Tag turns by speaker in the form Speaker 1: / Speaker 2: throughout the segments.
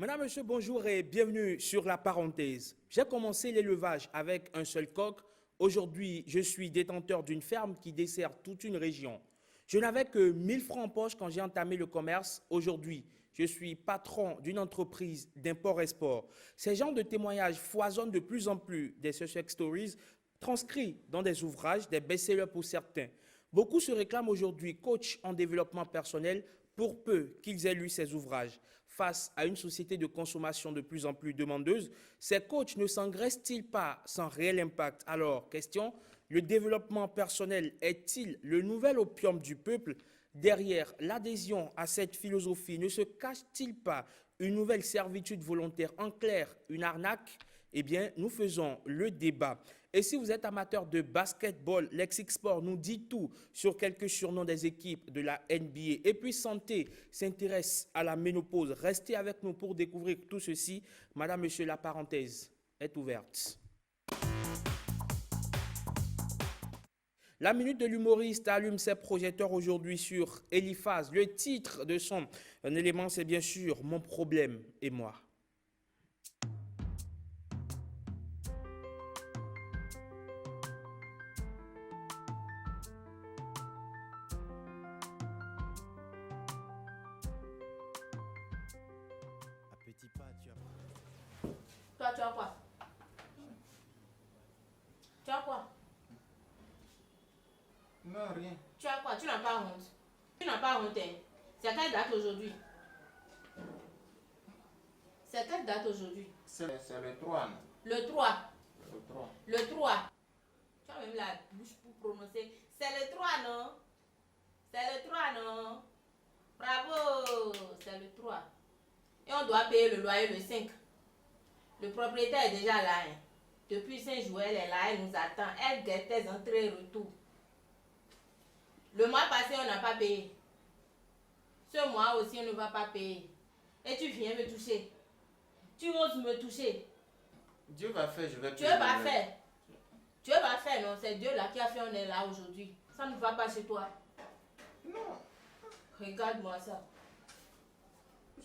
Speaker 1: Madame, monsieur, bonjour et bienvenue sur La Parenthèse. J'ai commencé l'élevage avec un seul coq. Aujourd'hui, je suis détenteur d'une ferme qui dessert toute une région. Je n'avais que 1000 francs en poche quand j'ai entamé le commerce. Aujourd'hui, je suis patron d'une entreprise d'import-export. Ces genres de témoignages foisonnent de plus en plus des success stories transcrits dans des ouvrages, des best-sellers pour certains. Beaucoup se réclament aujourd'hui coach en développement personnel pour peu qu'ils aient lu ces ouvrages. Face à une société de consommation de plus en plus demandeuse, ces coachs ne s'engraissent-ils pas sans réel impact? Alors, question, le développement personnel est-il le nouvel opium du peuple? Derrière l'adhésion à cette philosophie, ne se cache-t-il pas une nouvelle servitude volontaire, en clair, une arnaque? Eh bien, nous faisons le débat. Et si vous êtes amateur de basketball, Lexicsport nous dit tout sur quelques surnoms des équipes de la NBA. Et puis Santé s'intéresse à la ménopause. Restez avec nous pour découvrir tout ceci. Madame, monsieur, la parenthèse est ouverte. La minute de l'humoriste allume ses projecteurs aujourd'hui sur Eliphaz. Le titre de son élément, c'est bien sûr « Mon problème et moi ».
Speaker 2: Toi, tu as quoi? Tu as quoi?
Speaker 3: Non, rien.
Speaker 2: Tu as quoi? Tu n'as pas honte. Tu n'as pas honte, hein? C'est quelle date aujourd'hui? C'est quelle date aujourd'hui?
Speaker 3: C'est le 3, non?
Speaker 2: Le 3.
Speaker 3: Le 3.
Speaker 2: Le 3. Tu as même la bouche pour prononcer. C'est le 3, non? C'est le 3, non? Bravo! C'est le 3. Et on doit payer le loyer le 5. Le propriétaire est déjà là, hein? Depuis Saint-Joël, elle est là, elle nous attend. Elle guette tes entrées et retours. Le mois passé, on n'a pas payé. Ce mois aussi, on ne va pas payer. Et tu viens me toucher. Tu oses me toucher.
Speaker 3: Dieu va faire, je vais
Speaker 2: Dieu va faire. Dieu va faire, non? C'est Dieu là qui a fait, on est là aujourd'hui. Ça ne va pas chez toi.
Speaker 3: Non.
Speaker 2: Regarde-moi ça.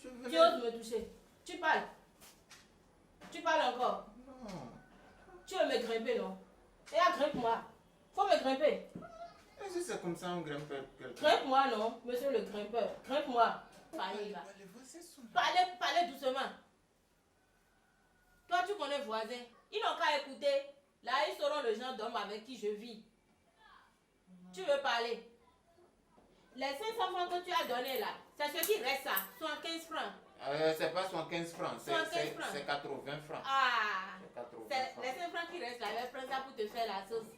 Speaker 3: Je vais...
Speaker 2: Tu oses me toucher. Tu parles. Tu parles encore.
Speaker 3: Non.
Speaker 2: Tu veux me grimper, non? Et là, grimpe-moi. Faut me grimper.
Speaker 3: Et si c'est comme ça, on grimpe quelqu'un.
Speaker 2: Grimpe-moi, non, monsieur le grimpeur. Grimpe-moi. Parlez là. Parlez doucement. Toi, tu connais voisin. Ils n'ont qu'à écouter. Là, ils sauront le genre d'homme avec qui je vis. Tu veux parler? Les 500 francs que tu as donnés là, c'est ce qui reste ça. 75 francs.
Speaker 3: C'est pas 75 francs, c'est 80 francs.
Speaker 2: Ah,
Speaker 3: c'est
Speaker 2: les 5 francs qui restent là, je vais prendre ça pour te faire la sauce.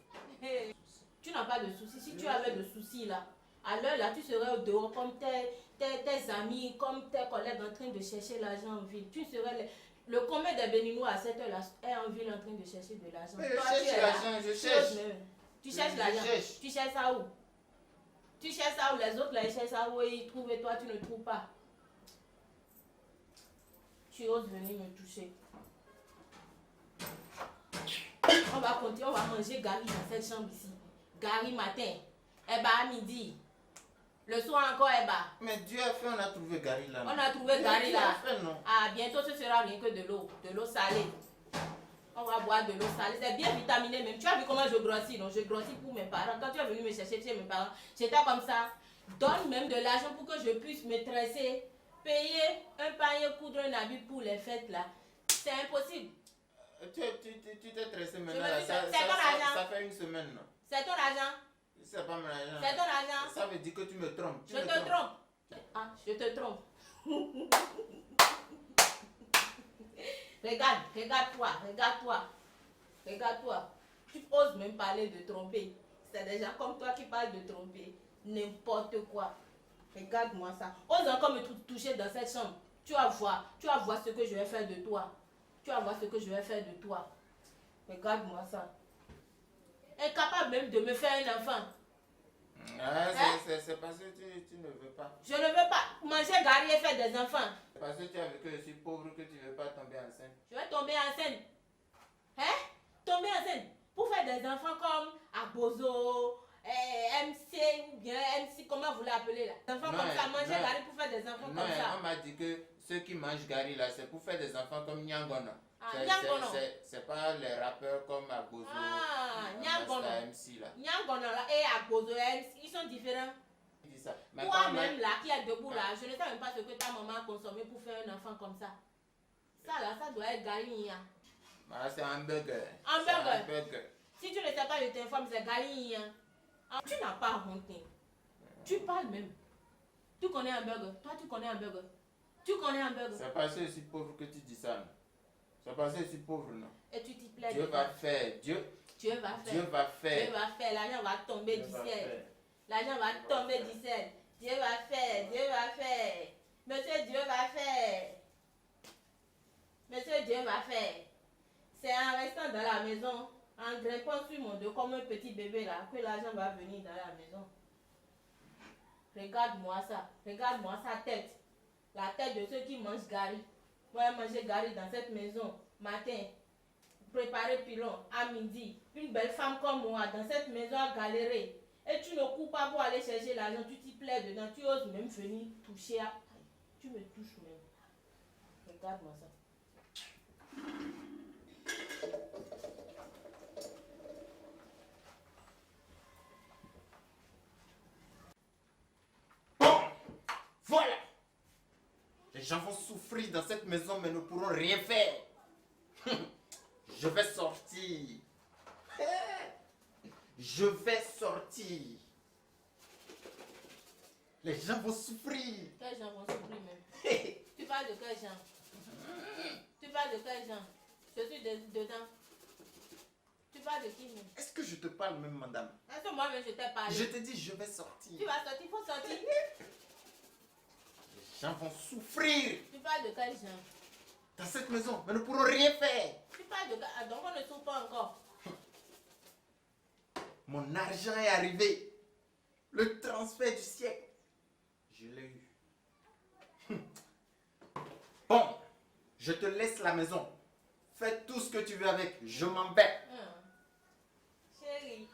Speaker 2: Tu n'as pas de soucis. Si tu avais de soucis là, à l'heure là, tu serais au dehors comme tes amis, comme tes collègues en train de chercher l'argent en ville. Tu serais le commun des Béninois à cette heure là est en ville en train de chercher de l'argent.
Speaker 3: Mais je cherche l'argent, je cherche.
Speaker 2: Tu cherches l'argent. Tu cherches ça où? Tu cherches ça où? Les autres là, ils cherchent ça où et ils trouvent et toi tu ne trouves pas. Tu oses venir me toucher. On va continuer, on va manger Gary dans cette chambre ici. Gary matin, Eba à midi. Le soir encore Eba.
Speaker 3: Mais Dieu a fait, on a trouvé Gary là.
Speaker 2: On a trouvé Gary là.
Speaker 3: Fait, non?
Speaker 2: Ah, bientôt ce sera rien que de l'eau salée. On va boire de l'eau salée. C'est bien vitaminé même. Tu as vu comment je grossis, non? Je grossis pour mes parents. Quand tu es venu me chercher chez mes parents, j'étais comme ça. Donne même de l'argent pour que je puisse me tresser. Payer un panier, coudre un habit pour les fêtes là. C'est impossible.
Speaker 3: Tu t'es tressé maintenant.
Speaker 2: C'est ton argent.
Speaker 3: Ça fait une semaine, non?
Speaker 2: C'est ton argent.
Speaker 3: C'est pas mon argent.
Speaker 2: C'est ton argent.
Speaker 3: Ça veut dire que tu me trompes.
Speaker 2: Je te trompe. Ah, je te trompe. Regarde-toi. Tu oses même parler de tromper. C'est des gens comme toi qui parlent de tromper. N'importe quoi. Regarde-moi ça. Ose encore me toucher dans cette chambre. Tu vas voir ce que je vais faire de toi. Regarde-moi ça. Incapable même de me faire un enfant.
Speaker 3: C'est parce que tu ne veux pas.
Speaker 2: Je ne veux pas manger Gary et faire des enfants.
Speaker 3: C'est parce que tu as vu que je suis pauvre que tu ne veux pas tomber enceinte.
Speaker 2: Je vais tomber enceinte. Hein? Tomber enceinte pour faire des enfants comme Abozo, MC ou bien MC, comment vous l'appelez là? Des enfants
Speaker 3: Non,
Speaker 2: comme ça, manger
Speaker 3: non.
Speaker 2: gari pour faire des enfants
Speaker 3: Non,
Speaker 2: comme ça.
Speaker 3: on m'a dit que ceux qui mangent gari là, c'est pour faire des enfants comme Nyangono.
Speaker 2: Ah, Nyangono.
Speaker 3: C'est pas les rappeurs comme Agozo,
Speaker 2: Nyangono.
Speaker 3: MC là.
Speaker 2: Nyangono là et Agozo MC, ils sont différents.
Speaker 3: Il dit ça. Mais
Speaker 2: Toi-même là, qui est debout là, je ne sais même pas ce que ta maman a consommé pour faire un enfant comme ça. Ça là, ça doit être gari.
Speaker 3: Ah, c'est un burger.
Speaker 2: Hamburger.
Speaker 3: C'est un burger.
Speaker 2: Si tu ne sais pas, je t'informe, c'est gari. Tu n'as pas honte. Tu parles même. Tu connais un burger. Toi, tu connais un burger. Tu connais un burger.
Speaker 3: C'est parce que je suis pauvre que tu dis ça. Non? C'est parce que je suis pauvre, non?
Speaker 2: Et tu t'y plais.
Speaker 3: Dieu va faire. Dieu va faire.
Speaker 2: Dieu va faire. L'argent va tomber du ciel. L'argent va tomber du ciel. Dieu va faire. Dieu va faire. Monsieur Dieu va faire. Monsieur Dieu va faire. C'est en restant dans la maison, en grimpant sur mon dos comme un petit bébé là, que l'argent va venir dans la maison. Regarde-moi ça. Regarde-moi sa tête. La tête de ceux qui mangent gari. Moi, manger gari dans cette maison. Matin, préparer pilon. À midi, une belle femme comme moi dans cette maison à galérer. Et tu ne cours pas pour aller chercher l'argent. Tu t'y plais dedans. Tu oses même venir toucher à... Tu me touches même. Regarde-moi ça.
Speaker 3: Voilà. Les gens vont souffrir dans cette maison mais ne pourront rien faire. Je vais sortir. Je vais sortir. Les gens vont souffrir.
Speaker 2: Quels gens vont souffrir même? Tu parles de quels gens? Tu parles de quels gens? Je suis dedans. Tu parles de qui même?
Speaker 3: Est-ce que je te parle même, madame?
Speaker 2: Est-ce que moi-même je t'ai parlé?
Speaker 3: Je te dis, je vais sortir.
Speaker 2: Tu vas sortir, il faut sortir.
Speaker 3: Les gens vont souffrir
Speaker 2: Tu parles de quels gens?
Speaker 3: dans cette maison mais ne pourront rien faire.
Speaker 2: Tu parles de... Ah, donc on ne souffre pas encore.
Speaker 3: Mon argent est arrivé. Le transfert du siècle. Je l'ai eu. Bon, je te laisse la maison. Fais tout ce que tu veux avec. Je m'embête.
Speaker 2: Chérie.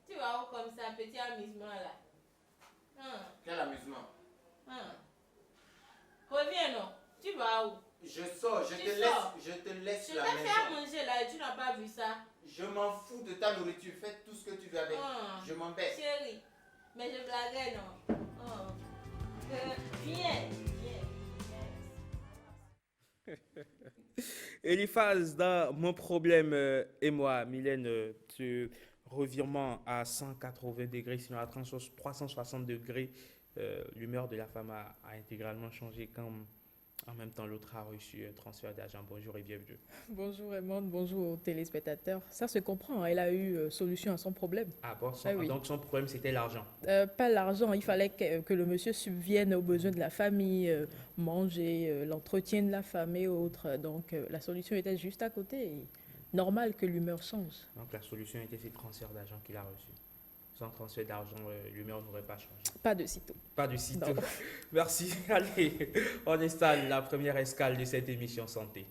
Speaker 2: Tu vas où comme ça, petit amusement là?
Speaker 3: Quel amusement.
Speaker 2: Reviens non. Tu vas où?
Speaker 3: Je sors, je
Speaker 2: Tu
Speaker 3: te
Speaker 2: sors.
Speaker 3: laisse
Speaker 2: Je
Speaker 3: la
Speaker 2: t'ai fait à
Speaker 3: maison.
Speaker 2: manger là et tu n'as pas vu ça.
Speaker 3: Je m'en fous de ta nourriture. Fais tout ce que tu veux avec. Je m'embête.
Speaker 2: Chérie. Mais je blaguais non. Viens.
Speaker 1: Eliphaz, dans Mon problème et moi, Mylène, ce revirement à 180 degrés, sinon à 360 degrés, l'humeur de la femme a intégralement changé quand en même temps l'autre a reçu un transfert d'argent. Bonjour et bienvenue.
Speaker 4: Bonjour Raymond, bonjour aux téléspectateurs. Ça se comprend, elle a eu solution à son problème.
Speaker 1: Ah bon,
Speaker 4: Oui.
Speaker 1: donc son problème c'était l'argent.
Speaker 4: Pas l'argent, il fallait que le monsieur subvienne aux besoins de la famille, manger, l'entretien de la femme et autres. Donc la solution était juste à côté. Et normal que l'humeur change.
Speaker 1: Donc la solution était ce transfert d'argent qu'il a reçu. Sans transfert d'argent, l'humeur n'aurait pas changé.
Speaker 4: Pas de sitôt.
Speaker 1: Pas de sitôt.
Speaker 4: Non.
Speaker 1: Merci. Allez, on installe la première escale de cette émission santé.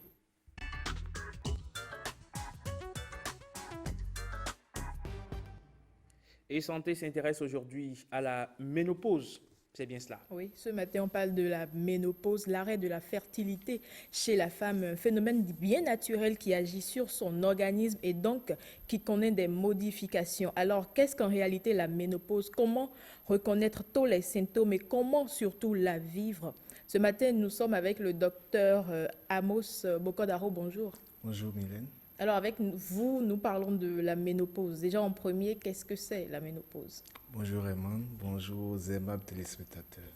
Speaker 1: Et santé s'intéresse aujourd'hui à la ménopause. C'est bien cela.
Speaker 4: Oui, ce matin, on parle de la ménopause, l'arrêt de la fertilité chez la femme, un phénomène bien naturel qui agit sur son organisme et donc qui connaît des modifications. Alors, qu'est-ce qu'en réalité la ménopause? Comment reconnaître tous les symptômes et comment surtout la vivre? Ce matin, nous sommes avec le docteur Amos Bokodaro. Bonjour.
Speaker 5: Bonjour Mylène.
Speaker 4: Alors, avec vous, nous parlons de la ménopause. Déjà, en premier, qu'est-ce que c'est la ménopause?
Speaker 5: Bonjour Raymond, bonjour aux aimables téléspectateurs.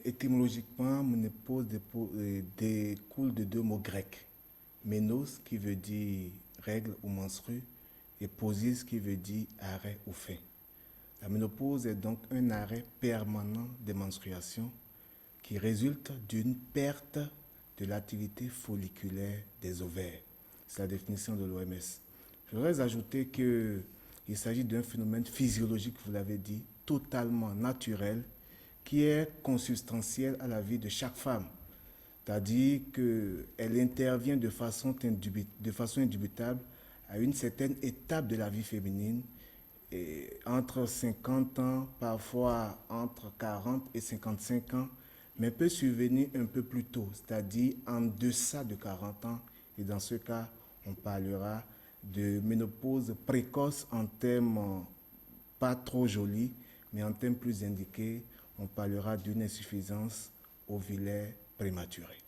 Speaker 5: Étymologiquement, ménopause découle de deux mots grecs. Ménos qui veut dire règle ou menstrue et posis qui veut dire arrêt ou fin. La ménopause est donc un arrêt permanent des menstruations qui résulte d'une perte de l'activité folliculaire des ovaires. C'est la définition de l'OMS. Je voudrais ajouter qu'il s'agit d'un phénomène physiologique, vous l'avez dit, totalement naturel, qui est consubstantiel à la vie de chaque femme. C'est-à-dire qu'elle intervient de façon indubitable à une certaine étape de la vie féminine entre 50 ans, parfois entre 40 et 55 ans, mais peut survenir un peu plus tôt, c'est-à-dire en deçà de 40 ans. Et dans ce cas, on parlera de ménopause précoce en termes pas trop jolis, mais en termes plus indiqués, on parlera d'une insuffisance ovunaire prématurée.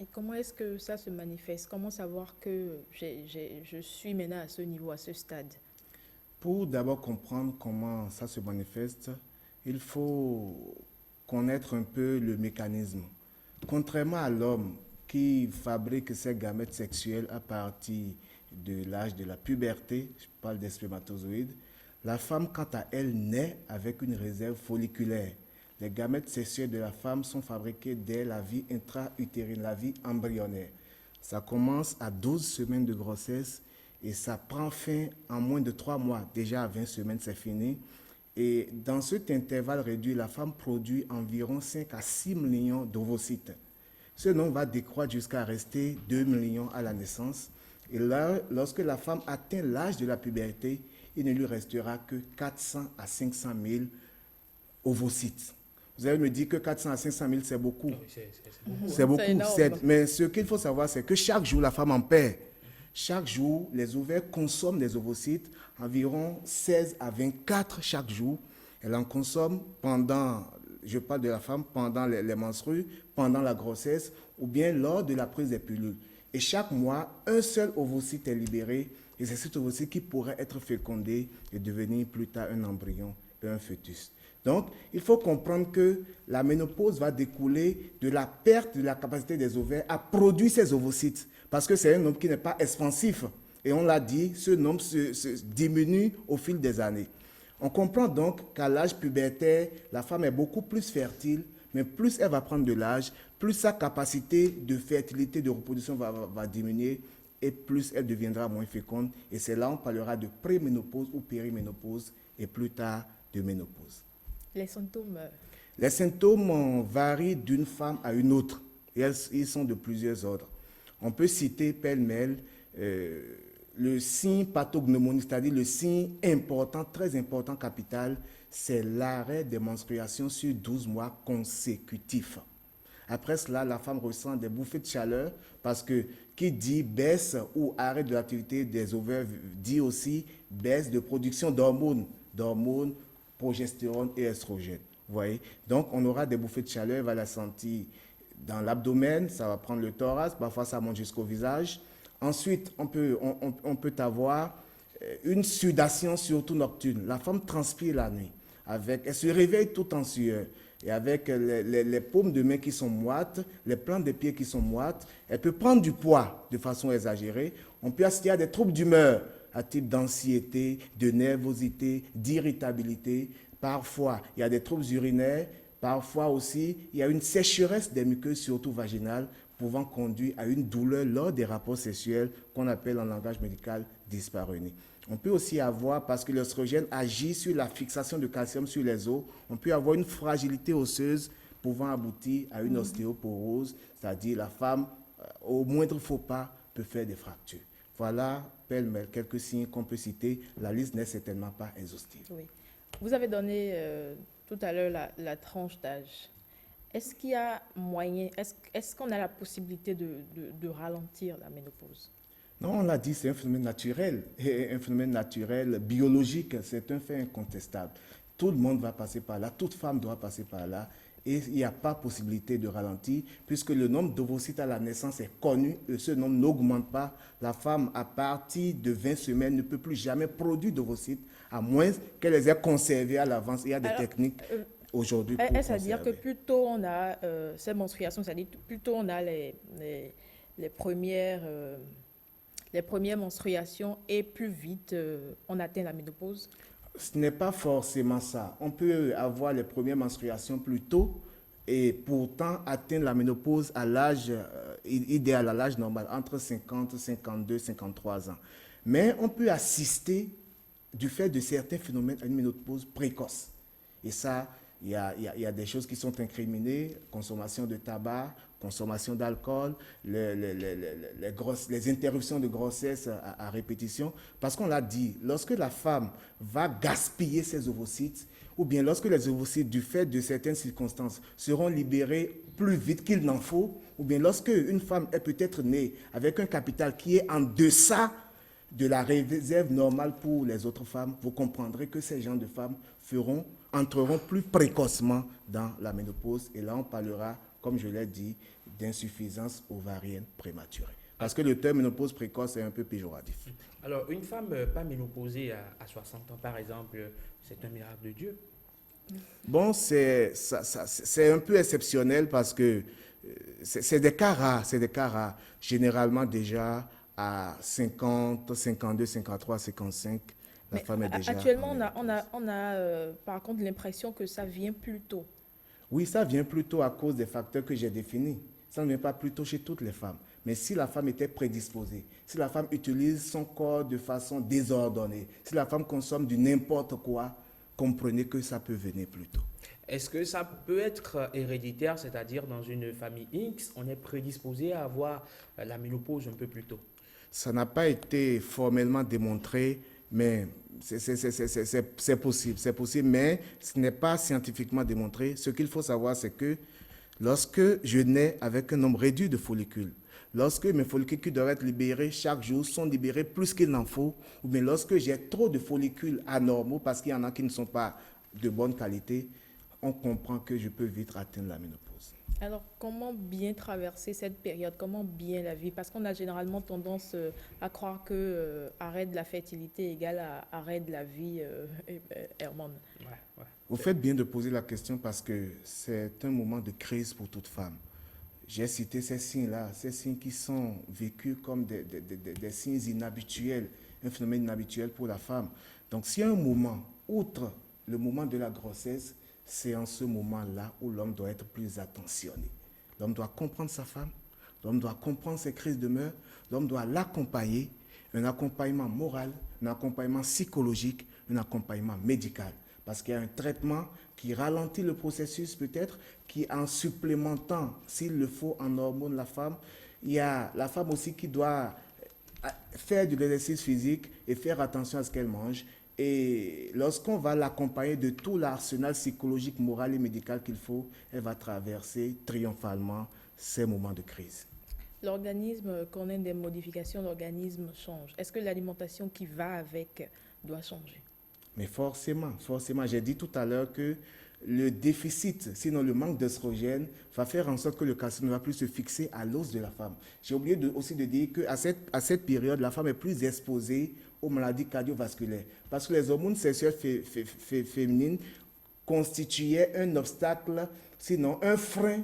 Speaker 4: Et comment est-ce que ça se manifeste? Comment savoir que je suis maintenant à ce niveau, à ce stade?
Speaker 5: Pour d'abord comprendre comment ça se manifeste, il faut connaître un peu le mécanisme. Contrairement à l'homme qui fabrique ses gamètes sexuelles à partir de l'âge de la puberté, je parle des spermatozoïdes, la femme, quant à elle, naît avec une réserve folliculaire. Les gamètes sexuelles de la femme sont fabriquées dès la vie intra-utérine, la vie embryonnaire. Ça commence à 12 semaines de grossesse et ça prend fin en moins de 3 mois. Déjà à 20 semaines, c'est fini. Et dans cet intervalle réduit, la femme produit environ 5 à 6 millions d'ovocytes. Ce nombre va décroître jusqu'à rester 2 millions à la naissance. Et là, lorsque la femme atteint l'âge de la puberté, il ne lui restera que 400 à 500 000 ovocytes. Vous allez me dire que 400 à 500 000, c'est beaucoup. C'est beaucoup.
Speaker 4: énorme.
Speaker 5: Mais ce qu'il faut savoir, c'est que chaque jour, la femme en perd. Chaque jour, les ovaires consomment des ovocytes, environ 16 à 24 chaque jour. Elle en consomme pendant, je parle de la femme, pendant les menstrues, pendant la grossesse ou bien lors de la prise des pilules. Et chaque mois, un seul ovocyte est libéré et c'est cet ovocyte qui pourrait être fécondé et devenir plus tard un embryon et un fœtus. Donc, il faut comprendre que la ménopause va découler de la perte de la capacité des ovaires à produire ces ovocytes. Parce que c'est un nombre qui n'est pas expansif. Et on l'a dit, ce nombre se diminue au fil des années. On comprend donc qu'à l'âge pubertaire, la femme est beaucoup plus fertile, mais plus elle va prendre de l'âge, plus sa capacité de fertilité, de reproduction va diminuer et plus elle deviendra moins féconde. Et c'est là qu'on parlera de préménopause ou périménopause et plus tard de ménopause.
Speaker 4: Les symptômes.
Speaker 5: Les symptômes varient d'une femme à une autre. Et ils sont de plusieurs ordres. On peut citer pêle-mêle le signe pathognomonique, c'est-à-dire le signe important, très important, capital, c'est l'arrêt des menstruations sur 12 mois consécutifs. Après cela, la femme ressent des bouffées de chaleur parce que qui dit baisse ou arrêt de l'activité des ovaires dit aussi baisse de production d'hormones, progestérone et estrogène. Vous voyez? Donc, on aura des bouffées de chaleur, elle va la sentir dans l'abdomen, ça va prendre le thorax, parfois ça monte jusqu'au visage. Ensuite, on peut avoir une sudation surtout nocturne. La femme transpire la nuit. Elle se réveille tout en sueur. Et avec les paumes de main qui sont moites, les plantes des pieds qui sont moites, elle peut prendre du poids de façon exagérée. On peut assister à des troubles d'humeur, à type d'anxiété, de nervosité, d'irritabilité. Parfois, il y a des troubles urinaires. Parfois aussi, il y a une sécheresse des muqueuses, surtout vaginales, pouvant conduire à une douleur lors des rapports sexuels qu'on appelle en langage médical dyspareunie. On peut aussi avoir, parce que l'estrogène agit sur la fixation de calcium sur les os, on peut avoir une fragilité osseuse pouvant aboutir à une ostéoporose, c'est-à-dire la femme, au moindre faux pas, peut faire des fractures. Voilà, pêle-mêle, quelques signes qu'on peut citer. La liste n'est certainement pas exhaustive.
Speaker 4: Oui. Vous avez donné tout à l'heure la tranche d'âge. Est-ce qu'il y a moyen, est-ce qu'on a la possibilité de ralentir la ménopause?
Speaker 5: Non, on l'a dit, c'est un phénomène naturel, et un phénomène naturel, biologique, c'est un fait incontestable. Tout le monde va passer par là, toute femme doit passer par là, et il n'y a pas possibilité de ralentir, puisque le nombre d'ovocytes à la naissance est connu, et ce nombre n'augmente pas. La femme, à partir de 20 semaines, ne peut plus jamais produire d'ovocytes, à moins qu'elle les ait conservés à l'avance. Il y a des techniques aujourd'hui pour
Speaker 4: est-ce à dire que
Speaker 5: conserver.
Speaker 4: plus tôt on a ces menstruations, c'est-à-dire plus tôt on a les premières menstruations et plus vite on atteint la ménopause?
Speaker 5: Ce n'est pas forcément ça. On peut avoir les premières menstruations plus tôt et pourtant atteindre la ménopause à l'âge idéal, à l'âge normal, entre 50, 52, 53 ans. Mais on peut assister, du fait de certains phénomènes, à une ménopause précoce. Et ça, il y a des choses qui sont incriminées, consommation de tabac, consommation d'alcool, les interruptions de grossesse à répétition. Parce qu'on l'a dit, lorsque la femme va gaspiller ses ovocytes, ou bien lorsque les ovocytes, du fait de certaines circonstances, seront libérés plus vite qu'il n'en faut, ou bien lorsque une femme est peut-être née avec un capital qui est en deçà de la réserve normale pour les autres femmes, vous comprendrez que ces genres de femmes entreront plus précocement dans la ménopause. Et là, on parlera, comme je l'ai dit, d'insuffisance ovarienne prématurée. Parce que le terme ménopause précoce est un peu péjoratif.
Speaker 1: Alors, une femme pas ménopausée à 60 ans, par exemple, c'est un miracle de Dieu.
Speaker 5: Bon, c'est un peu exceptionnel parce que c'est des cas rares, Généralement, déjà, à 50, 52, 53, 55, la femme est déjà...
Speaker 4: Actuellement, on a par contre l'impression que ça vient plus tôt.
Speaker 5: Oui, ça vient plutôt à cause des facteurs que j'ai définis. Ça ne vient pas plutôt chez toutes les femmes. Mais si la femme était prédisposée, si la femme utilise son corps de façon désordonnée, si la femme consomme du n'importe quoi, comprenez que ça peut venir plus tôt.
Speaker 1: Est-ce que ça peut être héréditaire, c'est-à-dire dans une famille X, on est prédisposé à avoir la ménopause un peu plus tôt?
Speaker 5: Ça n'a pas été formellement démontré, mais c'est possible, mais ce n'est pas scientifiquement démontré. Ce qu'il faut savoir, c'est que lorsque je nais avec un nombre réduit de follicules, lorsque mes follicules qui doivent être libérés chaque jour sont libérés plus qu'il n'en faut, ou bien lorsque j'ai trop de follicules anormaux, parce qu'il y en a qui ne sont pas de bonne qualité, on comprend que je peux vite atteindre la ménopause.
Speaker 4: Alors, comment bien traverser cette période? Comment bien la vivre? Parce qu'on a généralement tendance à croire que arrêt de la fertilité égale à arrêt de la vie, Herman.
Speaker 1: Ouais.
Speaker 5: Vous faites bien de poser la question parce que c'est un moment de crise pour toute femme. J'ai cité ces signes-là, ces signes qui sont vécus comme des signes inhabituels, un phénomène inhabituel pour la femme. Donc, s'il y a un moment, outre le moment de la grossesse, c'est en ce moment-là où l'homme doit être plus attentionné. L'homme doit comprendre sa femme, l'homme doit comprendre ses crises de mœurs, l'homme doit l'accompagner, un accompagnement moral, un accompagnement psychologique, un accompagnement médical. Parce qu'il y a un traitement qui ralentit le processus peut-être, qui en supplémentant, s'il le faut, en hormones la femme. Il y a la femme aussi qui doit faire de l'exercice physique et faire attention à ce qu'elle mange. Et lorsqu'on va l'accompagner de tout l'arsenal psychologique, moral et médical qu'il faut, elle va traverser triomphalement ces moments de crise.
Speaker 4: L'organisme connaît des modifications, l'organisme change. Est-ce que l'alimentation qui va avec doit changer?
Speaker 5: Mais forcément. J'ai dit tout à l'heure que le déficit, sinon le manque d'œstrogène, va faire en sorte que le calcium ne va plus se fixer à l'os de la femme. J'ai oublié aussi de dire qu'à cette période, la femme est plus exposée aux maladies cardiovasculaires. Parce que les hormones sexuelles féminines constituaient un obstacle, sinon un frein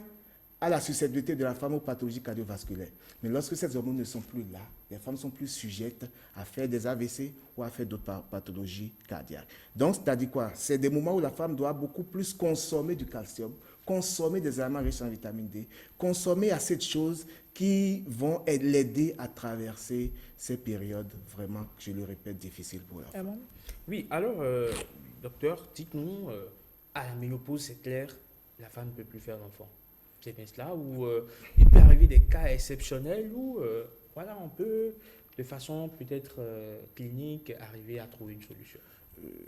Speaker 5: à la susceptibilité de la femme aux pathologies cardiovasculaires. Mais lorsque ces hormones ne sont plus là, les femmes sont plus sujettes à faire des AVC ou à faire d'autres pathologies cardiaques. Donc, c'est-à-dire quoi? C'est des moments où la femme doit beaucoup plus consommer du calcium, consommer des aliments riches en vitamine D, consommer assez de choses qui vont l'aider à traverser ces périodes vraiment, je le répète, difficiles pour la femme.
Speaker 1: Oui, alors, docteur, dites-nous, à la ménopause, c'est clair, la femme ne peut plus faire d'enfant. C'est bien cela, ou il peut arriver des cas exceptionnels où voilà, on peut, de façon peut-être clinique, arriver à trouver une solution.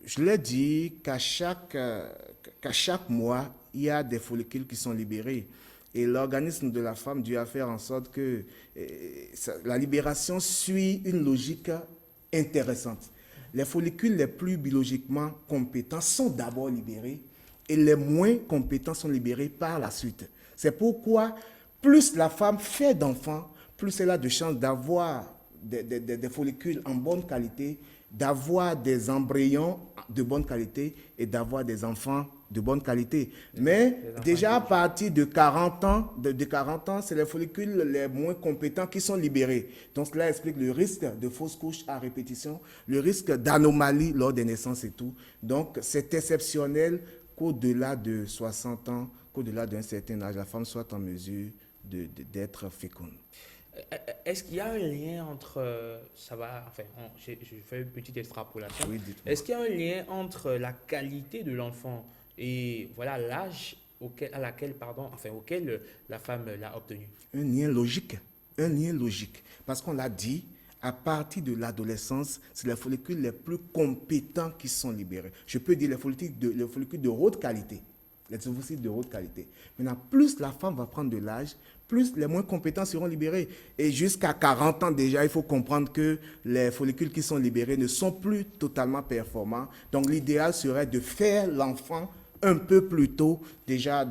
Speaker 5: Je l'ai dit qu'à chaque mois, il y a des follicules qui sont libérés. Et l'organisme de la femme doit faire en sorte que la libération suit une logique intéressante. Les follicules les plus biologiquement compétents sont d'abord libérés et les moins compétents sont libérés par la suite. C'est pourquoi plus la femme fait d'enfants, plus elle a de chances d'avoir des follicules en bonne qualité, d'avoir des embryons de bonne qualité et d'avoir des enfants de bonne qualité. Mais déjà à partir de 40 ans, c'est les follicules les moins compétents qui sont libérés. Donc cela explique le risque de fausses couches à répétition, le risque d'anomalie lors des naissances et tout. Donc c'est exceptionnel qu'au-delà de 60 ans, qu'au-delà d'un certain âge, la femme soit en mesure d'être féconde.
Speaker 1: Est-ce qu'il y a un lien entre, je fais une petite extrapolation.
Speaker 5: Oui, dites-moi.
Speaker 1: Est-ce qu'il y a un lien entre la qualité de l'enfant et voilà l'âge auquel la femme l'a obtenu.
Speaker 5: Un lien logique. Un lien logique. Parce qu'on l'a dit, à partir de l'adolescence, c'est les follicules les plus compétents qui sont libérés. Je peux dire les follicules de haute qualité. Les ovocytes de haute qualité. Maintenant, plus la femme va prendre de l'âge, plus les moins compétents seront libérés. Et jusqu'à 40 ans déjà, il faut comprendre que les follicules qui sont libérés ne sont plus totalement performants. Donc l'idéal serait de faire l'enfant un peu plus tôt, déjà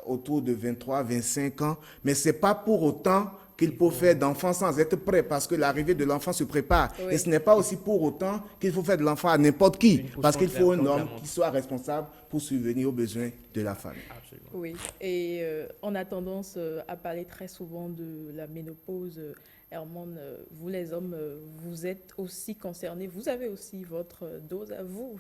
Speaker 5: autour de 23, 25 ans. Mais ce n'est pas pour autant qu'il faut faire d'enfant sans être prêt, parce que l'arrivée de l'enfant se prépare.
Speaker 4: Oui.
Speaker 5: Et ce n'est pas aussi pour autant qu'il faut faire de l'enfant à n'importe qui,
Speaker 1: Une pousse
Speaker 5: parce qu'il faut un
Speaker 1: contre la
Speaker 5: homme
Speaker 1: montre.
Speaker 5: qui soit responsable pour subvenir aux besoins de la famille.
Speaker 1: Absolument.
Speaker 4: Oui, et on a tendance à parler très souvent de la ménopause. Herman, vous les hommes, vous êtes aussi concernés, vous avez aussi votre dose à vous.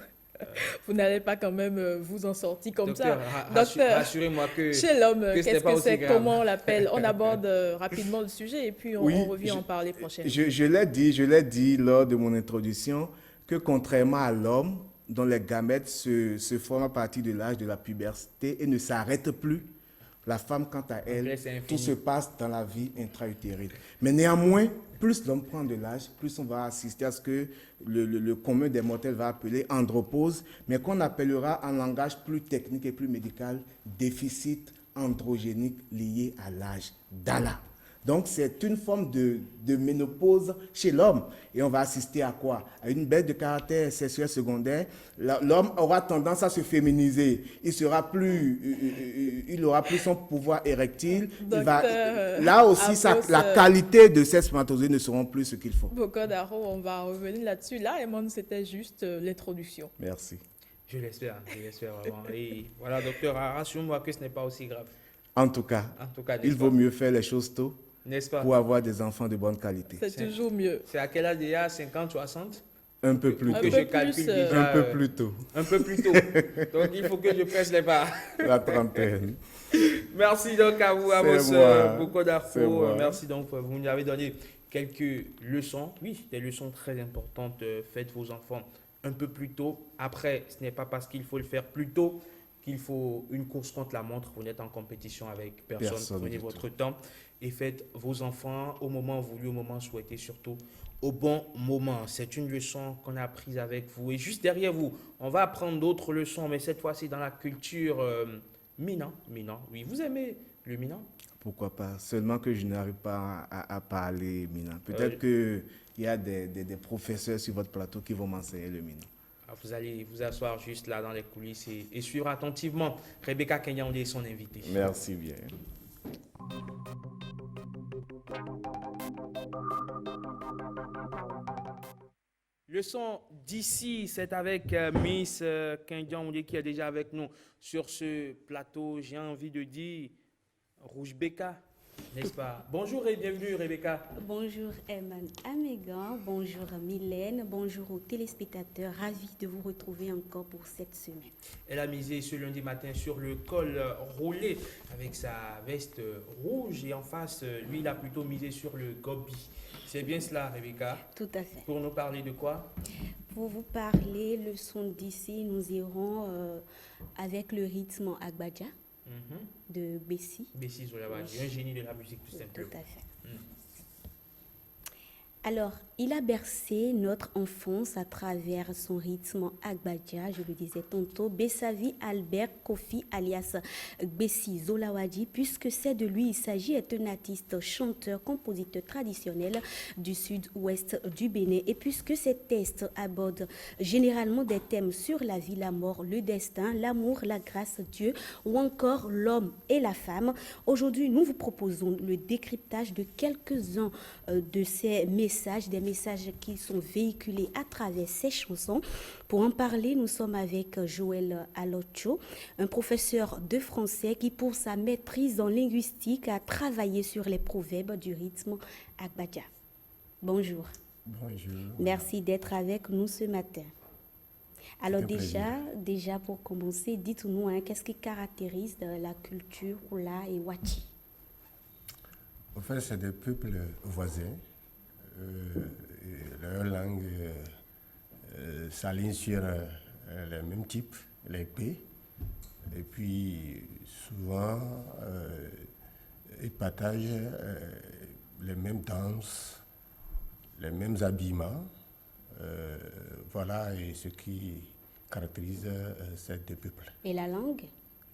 Speaker 4: Vous n'allez pas quand même vous en sortir comme
Speaker 1: Docteur,
Speaker 4: ça.
Speaker 1: rassurez-moi que
Speaker 4: Chez l'homme,
Speaker 1: que ce n'est
Speaker 4: qu'est-ce
Speaker 1: pas
Speaker 4: que
Speaker 1: aussi
Speaker 4: c'est,
Speaker 1: grave.
Speaker 4: comment on l'appelle? On aborde rapidement le sujet et puis
Speaker 5: Oui,
Speaker 4: on revient en parler prochainement.
Speaker 5: Je l'ai dit lors de mon introduction que contrairement à l'homme, dont les gamètes se forment à partir de l'âge de la puberté et ne s'arrêtent plus, la femme, quant à elle,
Speaker 1: là, c'est infini.
Speaker 5: tout se passe dans la vie intra-utérine. Mais néanmoins, plus l'homme prend de l'âge, plus on va assister à ce que le commun des mortels va appeler andropause, mais qu'on appellera en langage plus technique et plus médical déficit androgénique lié à l'âge d'Allah. Donc, c'est une forme de ménopause chez l'homme. Et on va assister à quoi? À une baisse de caractère sexuel secondaire. L'homme aura tendance à se féminiser. Il aura plus son pouvoir érectile. Là aussi, la qualité de ses spermatozoïdes ne seront plus ce qu'il faut.
Speaker 4: Bokodaro, on va revenir là-dessus. Là, Herman, c'était juste l'introduction.
Speaker 5: Merci.
Speaker 1: Je l'espère vraiment. Et voilà, docteur, rassure-moi que ce n'est pas aussi grave.
Speaker 5: En tout cas,
Speaker 1: N'est-ce
Speaker 5: il vaut
Speaker 1: pas?
Speaker 5: mieux faire les choses tôt
Speaker 1: N'est-ce pas?
Speaker 5: pour avoir des enfants de bonne qualité.
Speaker 4: C'est toujours mieux.
Speaker 1: C'est à quel âge déjà? 50, 60?
Speaker 5: Un peu plus
Speaker 4: Un
Speaker 5: tôt.
Speaker 1: Que je calcule déjà.
Speaker 5: Un peu plus tôt.
Speaker 1: Un peu plus tôt. Donc, il faut que je presse les barres.
Speaker 5: La trentaine.
Speaker 1: Merci donc à vous, Amos
Speaker 5: C'est moi.
Speaker 1: Bokodaro.
Speaker 5: C'est moi.
Speaker 1: Merci donc, vous nous avez donné quelques leçons. Oui, des leçons très importantes. Faites vos enfants un peu plus tôt. Après, ce n'est pas parce qu'il faut le faire plus tôt qu'il faut une course contre la montre. Vous n'êtes en compétition avec personne.
Speaker 5: Personne
Speaker 1: Prenez
Speaker 5: du
Speaker 1: votre temps et faites vos enfants au moment voulu, au moment souhaité, surtout au bon moment. C'est une leçon qu'on a apprise avec vous. Et juste derrière vous, on va apprendre d'autres leçons, mais cette fois-ci dans la culture Minan. Oui, vous aimez le Minan?
Speaker 5: Pourquoi pas? Seulement que je n'arrive pas à parler Mina. Peut-être qu'il y a des professeurs sur votre plateau qui vont m'enseigner le Mina.
Speaker 1: Vous allez vous asseoir juste là dans les coulisses et suivre attentivement Rebecca Kenyande et son invité.
Speaker 5: Merci bien.
Speaker 1: Le son d'ici, c'est avec Miss Kenyande qui est déjà avec nous sur ce plateau. J'ai envie de dire Rouge Becca, n'est-ce pas? Bonjour et bienvenue Rebecca.
Speaker 6: Bonjour Herman Amégan, bonjour Mylène, bonjour aux téléspectateurs, ravi de vous retrouver encore pour cette semaine.
Speaker 1: Elle a misé ce lundi matin sur le col roulé avec sa veste rouge et en face, lui, il a plutôt misé sur le gobi. C'est bien cela, Rebecca?
Speaker 6: Tout à fait.
Speaker 1: Pour nous parler de quoi?
Speaker 6: Pour vous parler, le son d'ici, nous irons avec le rythme Agbadja de Bessie.
Speaker 1: Bessie Zolawadi, un génie de la musique tout simplement.
Speaker 6: Tout à fait. Alors, il a bercé notre enfance à travers son rythme Agbadja, je le disais tantôt, Bessavi Albert Kofi alias Bessie Zolawadi, puisque c'est de lui il s'agit, est un artiste, chanteur, compositeur traditionnel du sud-ouest du Bénin. Et puisque ces textes abordent généralement des thèmes sur la vie, la mort, le destin, l'amour, la grâce, Dieu ou encore l'homme et la femme, aujourd'hui nous vous proposons le décryptage de quelques-uns de ces messages, des messages qui sont véhiculés à travers ces chansons. Pour en parler, nous sommes avec Joël Alocho, un professeur de français qui, pour sa maîtrise en linguistique, a travaillé sur les proverbes du rythme Agbadja. Bonjour.
Speaker 7: Bonjour.
Speaker 6: Merci d'être avec nous ce matin. Alors déjà pour commencer, dites-nous, qu'est-ce qui caractérise la culture Oula et Wachi?
Speaker 7: En fait, c'est des peuples voisins. Leur langue s'aligne sur les mêmes types, les P. Et puis, souvent, ils partagent les mêmes danses, les mêmes habillements. Voilà et ce qui caractérise ces deux peuples.
Speaker 6: Et la langue?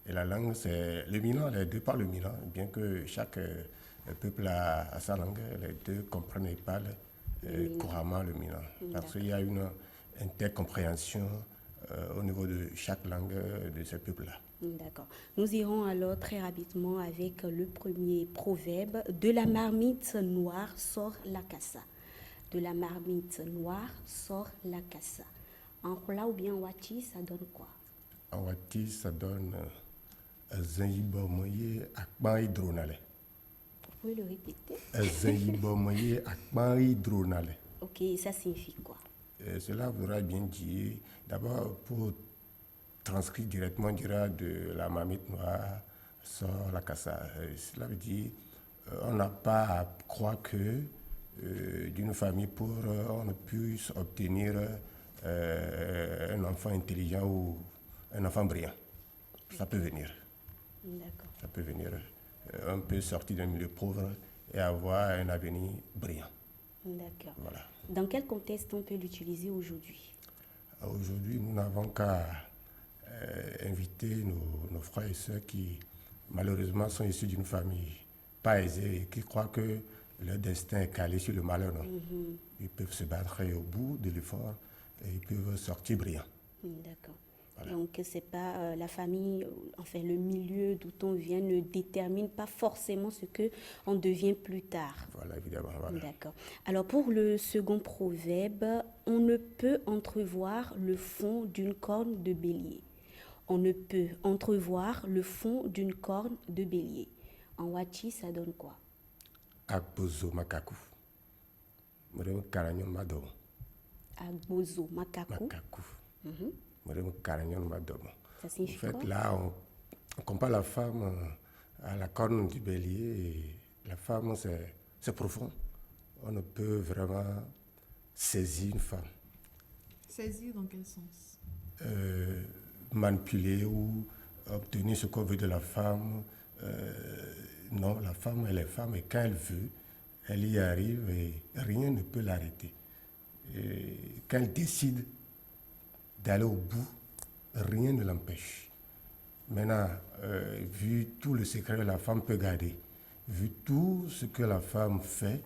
Speaker 7: Et la langue, c'est le Milan, les deux parlent le Milan, bien que chaque peuple a sa langue, les deux comprennent et parlent couramment le Milan. Parce qu'il y a une intercompréhension au niveau de chaque langue de ces peuples-là.
Speaker 6: D'accord. Nous irons alors très rapidement avec le premier proverbe. De la marmite noire sort la cassa. De la marmite noire sort la cassa. En Khola ou bien en Wati, ça donne quoi?
Speaker 7: En Wati, ça donne Zenyibomoye Akban Hydronale.
Speaker 6: Vous pouvez le répéter?
Speaker 7: Zenyibomoye Akban Hydronale.
Speaker 6: Ok, ça signifie quoi?
Speaker 7: Cela voudra bien dire, d'abord pour transcrire directement, on dira de la marmite noire sort la cassa. Cela veut dire on n'a pas à croire que d'une famille pauvre, on puisse obtenir un enfant intelligent ou un enfant brillant. Ça peut venir.
Speaker 6: D'accord.
Speaker 7: Ça peut venir. On peut sortir d'un milieu pauvre et avoir un avenir brillant.
Speaker 6: D'accord.
Speaker 7: Voilà.
Speaker 6: Dans quel contexte on peut l'utiliser aujourd'hui?
Speaker 7: Aujourd'hui, nous n'avons qu'à inviter nos frères et sœurs qui, malheureusement, sont issus d'une famille pas aisée et qui croient que leur destin est calé sur le malheur. Non? Ils peuvent se battre et au bout de l'effort et ils peuvent sortir brillants.
Speaker 6: D'accord.
Speaker 7: Voilà.
Speaker 6: Donc, c'est pas la famille, enfin le milieu d'où on vient ne détermine pas forcément ce que on devient plus tard.
Speaker 7: Voilà, évidemment. Voilà.
Speaker 6: D'accord. Alors, pour le second proverbe, on ne peut entrevoir le fond d'une corne de bélier. On ne peut entrevoir le fond d'une corne de bélier. En Wati, ça donne quoi?
Speaker 7: Akbozo Makaku. Mrem Karanyon Madom.
Speaker 6: Agbozo, Makaku.
Speaker 7: Makaku. Mrem Karanyon Madom.
Speaker 6: Ça
Speaker 7: En
Speaker 6: signifie
Speaker 7: fait,
Speaker 6: quoi?
Speaker 7: là, on compare la femme à la corne du bélier. Et la femme, c'est profond. On ne peut vraiment saisir une femme.
Speaker 8: Saisir dans quel sens?
Speaker 7: Manipuler ou obtenir ce qu'on veut de la femme. Non, la femme, elle est femme et quand elle veut, elle y arrive et rien ne peut l'arrêter. Et quand elle décide d'aller au bout, rien ne l'empêche. Maintenant, vu tout le secret que la femme peut garder, vu tout ce que la femme fait,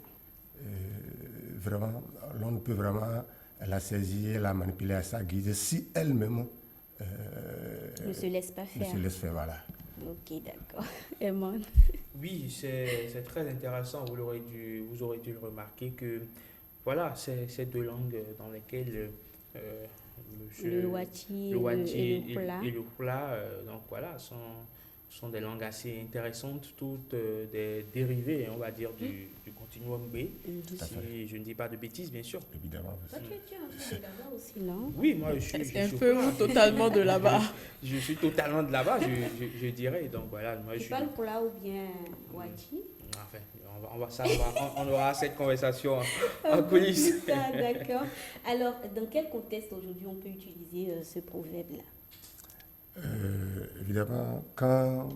Speaker 7: vraiment, l'on ne peut vraiment la saisir, la manipuler à sa guise si elle-même
Speaker 6: Ne se laisse pas
Speaker 7: ne
Speaker 6: faire.
Speaker 7: se laisse faire. Voilà.
Speaker 6: Ok, d'accord. Emon.
Speaker 1: Oui, c'est très intéressant. Vous aurez dû le remarquer que voilà, ces deux langues dans lesquelles
Speaker 6: Le Wati
Speaker 1: le Wati
Speaker 6: et le Khola.
Speaker 1: et le Khola, donc voilà, sont des langues assez intéressantes, toutes des dérivés, on va dire, du continuum B.
Speaker 7: à fait.
Speaker 1: Si je ne dis pas de bêtises, bien sûr.
Speaker 7: Évidemment.
Speaker 6: Toi, tu es un peu de là-bas aussi, non?
Speaker 1: Oui, moi je suis.
Speaker 4: C'est un
Speaker 1: je suis
Speaker 4: peu
Speaker 1: au Khola.
Speaker 4: ou totalement de là-bas.
Speaker 1: Je suis totalement de là-bas, je dirais. Donc voilà, moi je
Speaker 6: Tu
Speaker 1: suis.
Speaker 6: parles Khola ou bien Wati?
Speaker 1: Enfin, on aura cette conversation en coulisses.
Speaker 6: Ah, d'accord. Alors, dans quel contexte aujourd'hui on peut utiliser ce proverbe-là?
Speaker 7: Évidemment, quand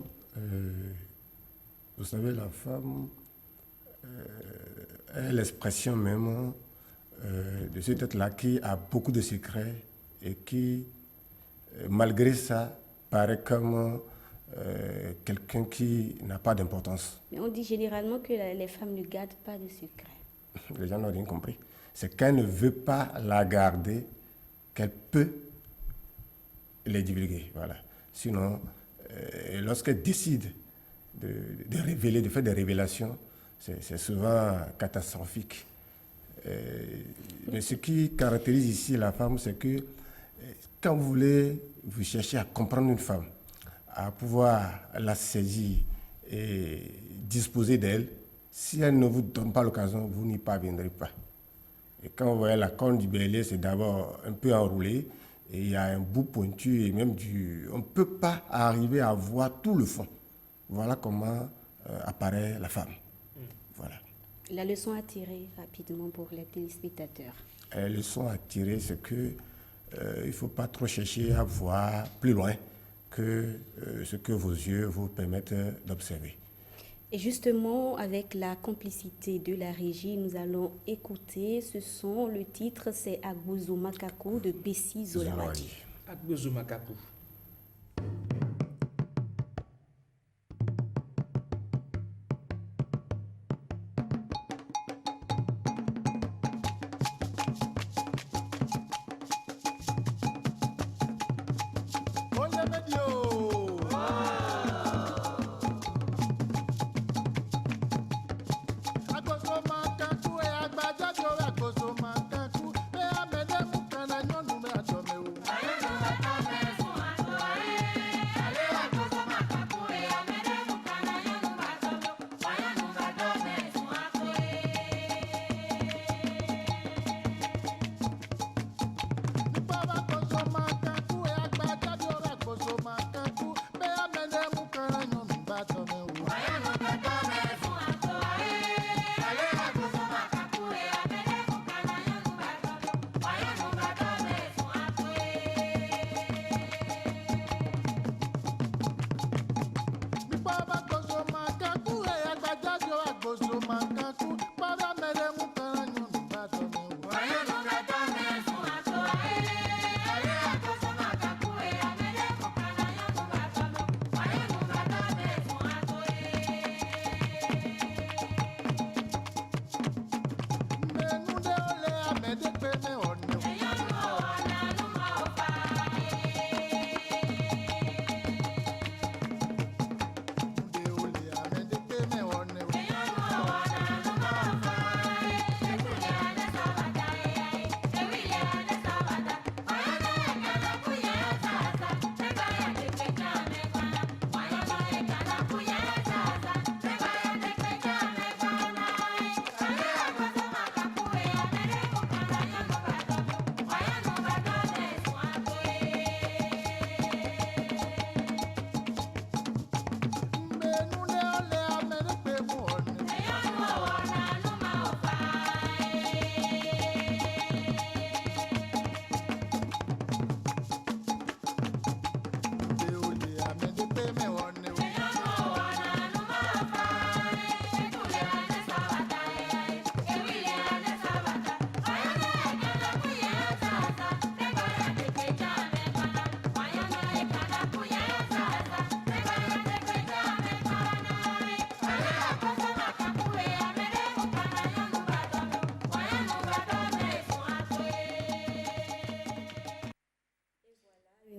Speaker 7: vous savez, la femme est l'expression même de cette tête-là qui a beaucoup de secrets et qui, malgré ça, paraît comme quelqu'un qui n'a pas d'importance.
Speaker 6: Mais on dit généralement que les femmes ne gardent pas de secret.
Speaker 7: Les gens n'ont rien compris. C'est qu'elle ne veut pas la garder, qu'elle peut les divulguer. Voilà. Sinon, lorsqu'elle décide de révéler, de faire des révélations, c'est souvent catastrophique. Mais ce qui caractérise ici la femme, c'est que quand vous cherchez à comprendre une femme, à pouvoir la saisir et disposer d'elle, si elle ne vous donne pas l'occasion, vous n'y parviendrez pas. Et quand vous voyez la corne du bélier, c'est d'abord un peu enroulé, et il y a un bout pointu, et même on ne peut pas arriver à voir tout le fond. Voilà comment apparaît la femme. Voilà.
Speaker 6: La leçon à tirer rapidement pour les téléspectateurs.
Speaker 7: La leçon à tirer, c'est que il ne faut pas trop chercher à voir plus loin que ce que vos yeux vous permettent d'observer.
Speaker 6: Et justement, avec la complicité de la régie, nous allons écouter ce son. Le titre, c'est Agbozo Makaku de Bessie Zolawadi.
Speaker 1: Agbozo Makaku.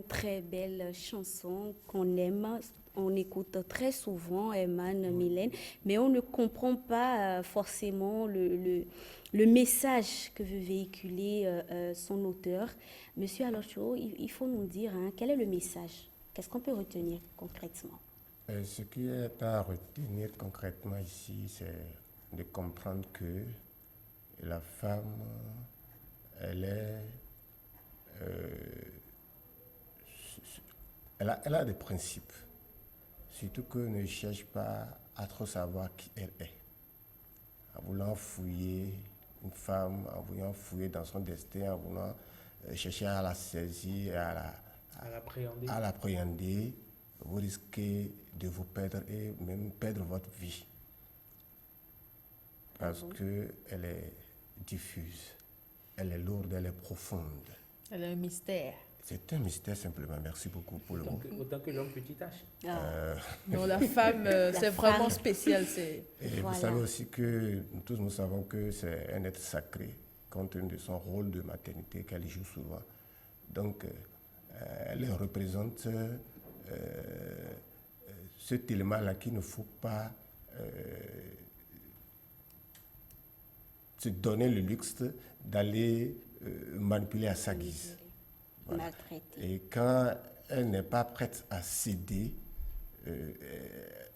Speaker 6: Très belle chanson qu'on aime, on écoute très souvent, Eman, Mylène, mais on ne comprend pas forcément le message que veut véhiculer son auteur. Monsieur Alocho, il faut nous dire quel est le message, qu'est-ce qu'on peut retenir concrètement?
Speaker 7: Ce qui est à retenir concrètement ici, c'est de comprendre que la femme, elle est... Elle a des principes, surtout que ne cherche pas à trop savoir qui elle est. En voulant fouiller une femme, en voulant fouiller dans son destin, en voulant chercher à la saisir, à l'appréhender, vous risquez de vous perdre et même perdre votre vie. Parce qu'elle est diffuse, elle est lourde, elle est profonde.
Speaker 4: Elle a un mystère.
Speaker 7: C'est un mystère simplement. Merci beaucoup pour le mot.
Speaker 1: Autant que l'homme petit H.
Speaker 4: Non, la femme, c'est vraiment spécial.
Speaker 7: Et vous savez aussi que tous nous savons que c'est un être sacré, compte tenu de son rôle de maternité qu'elle joue souvent. Donc, elle représente cet élément-là qu'il ne faut pas se donner le luxe d'aller manipuler à sa guise. Voilà. Et quand elle n'est pas prête à céder,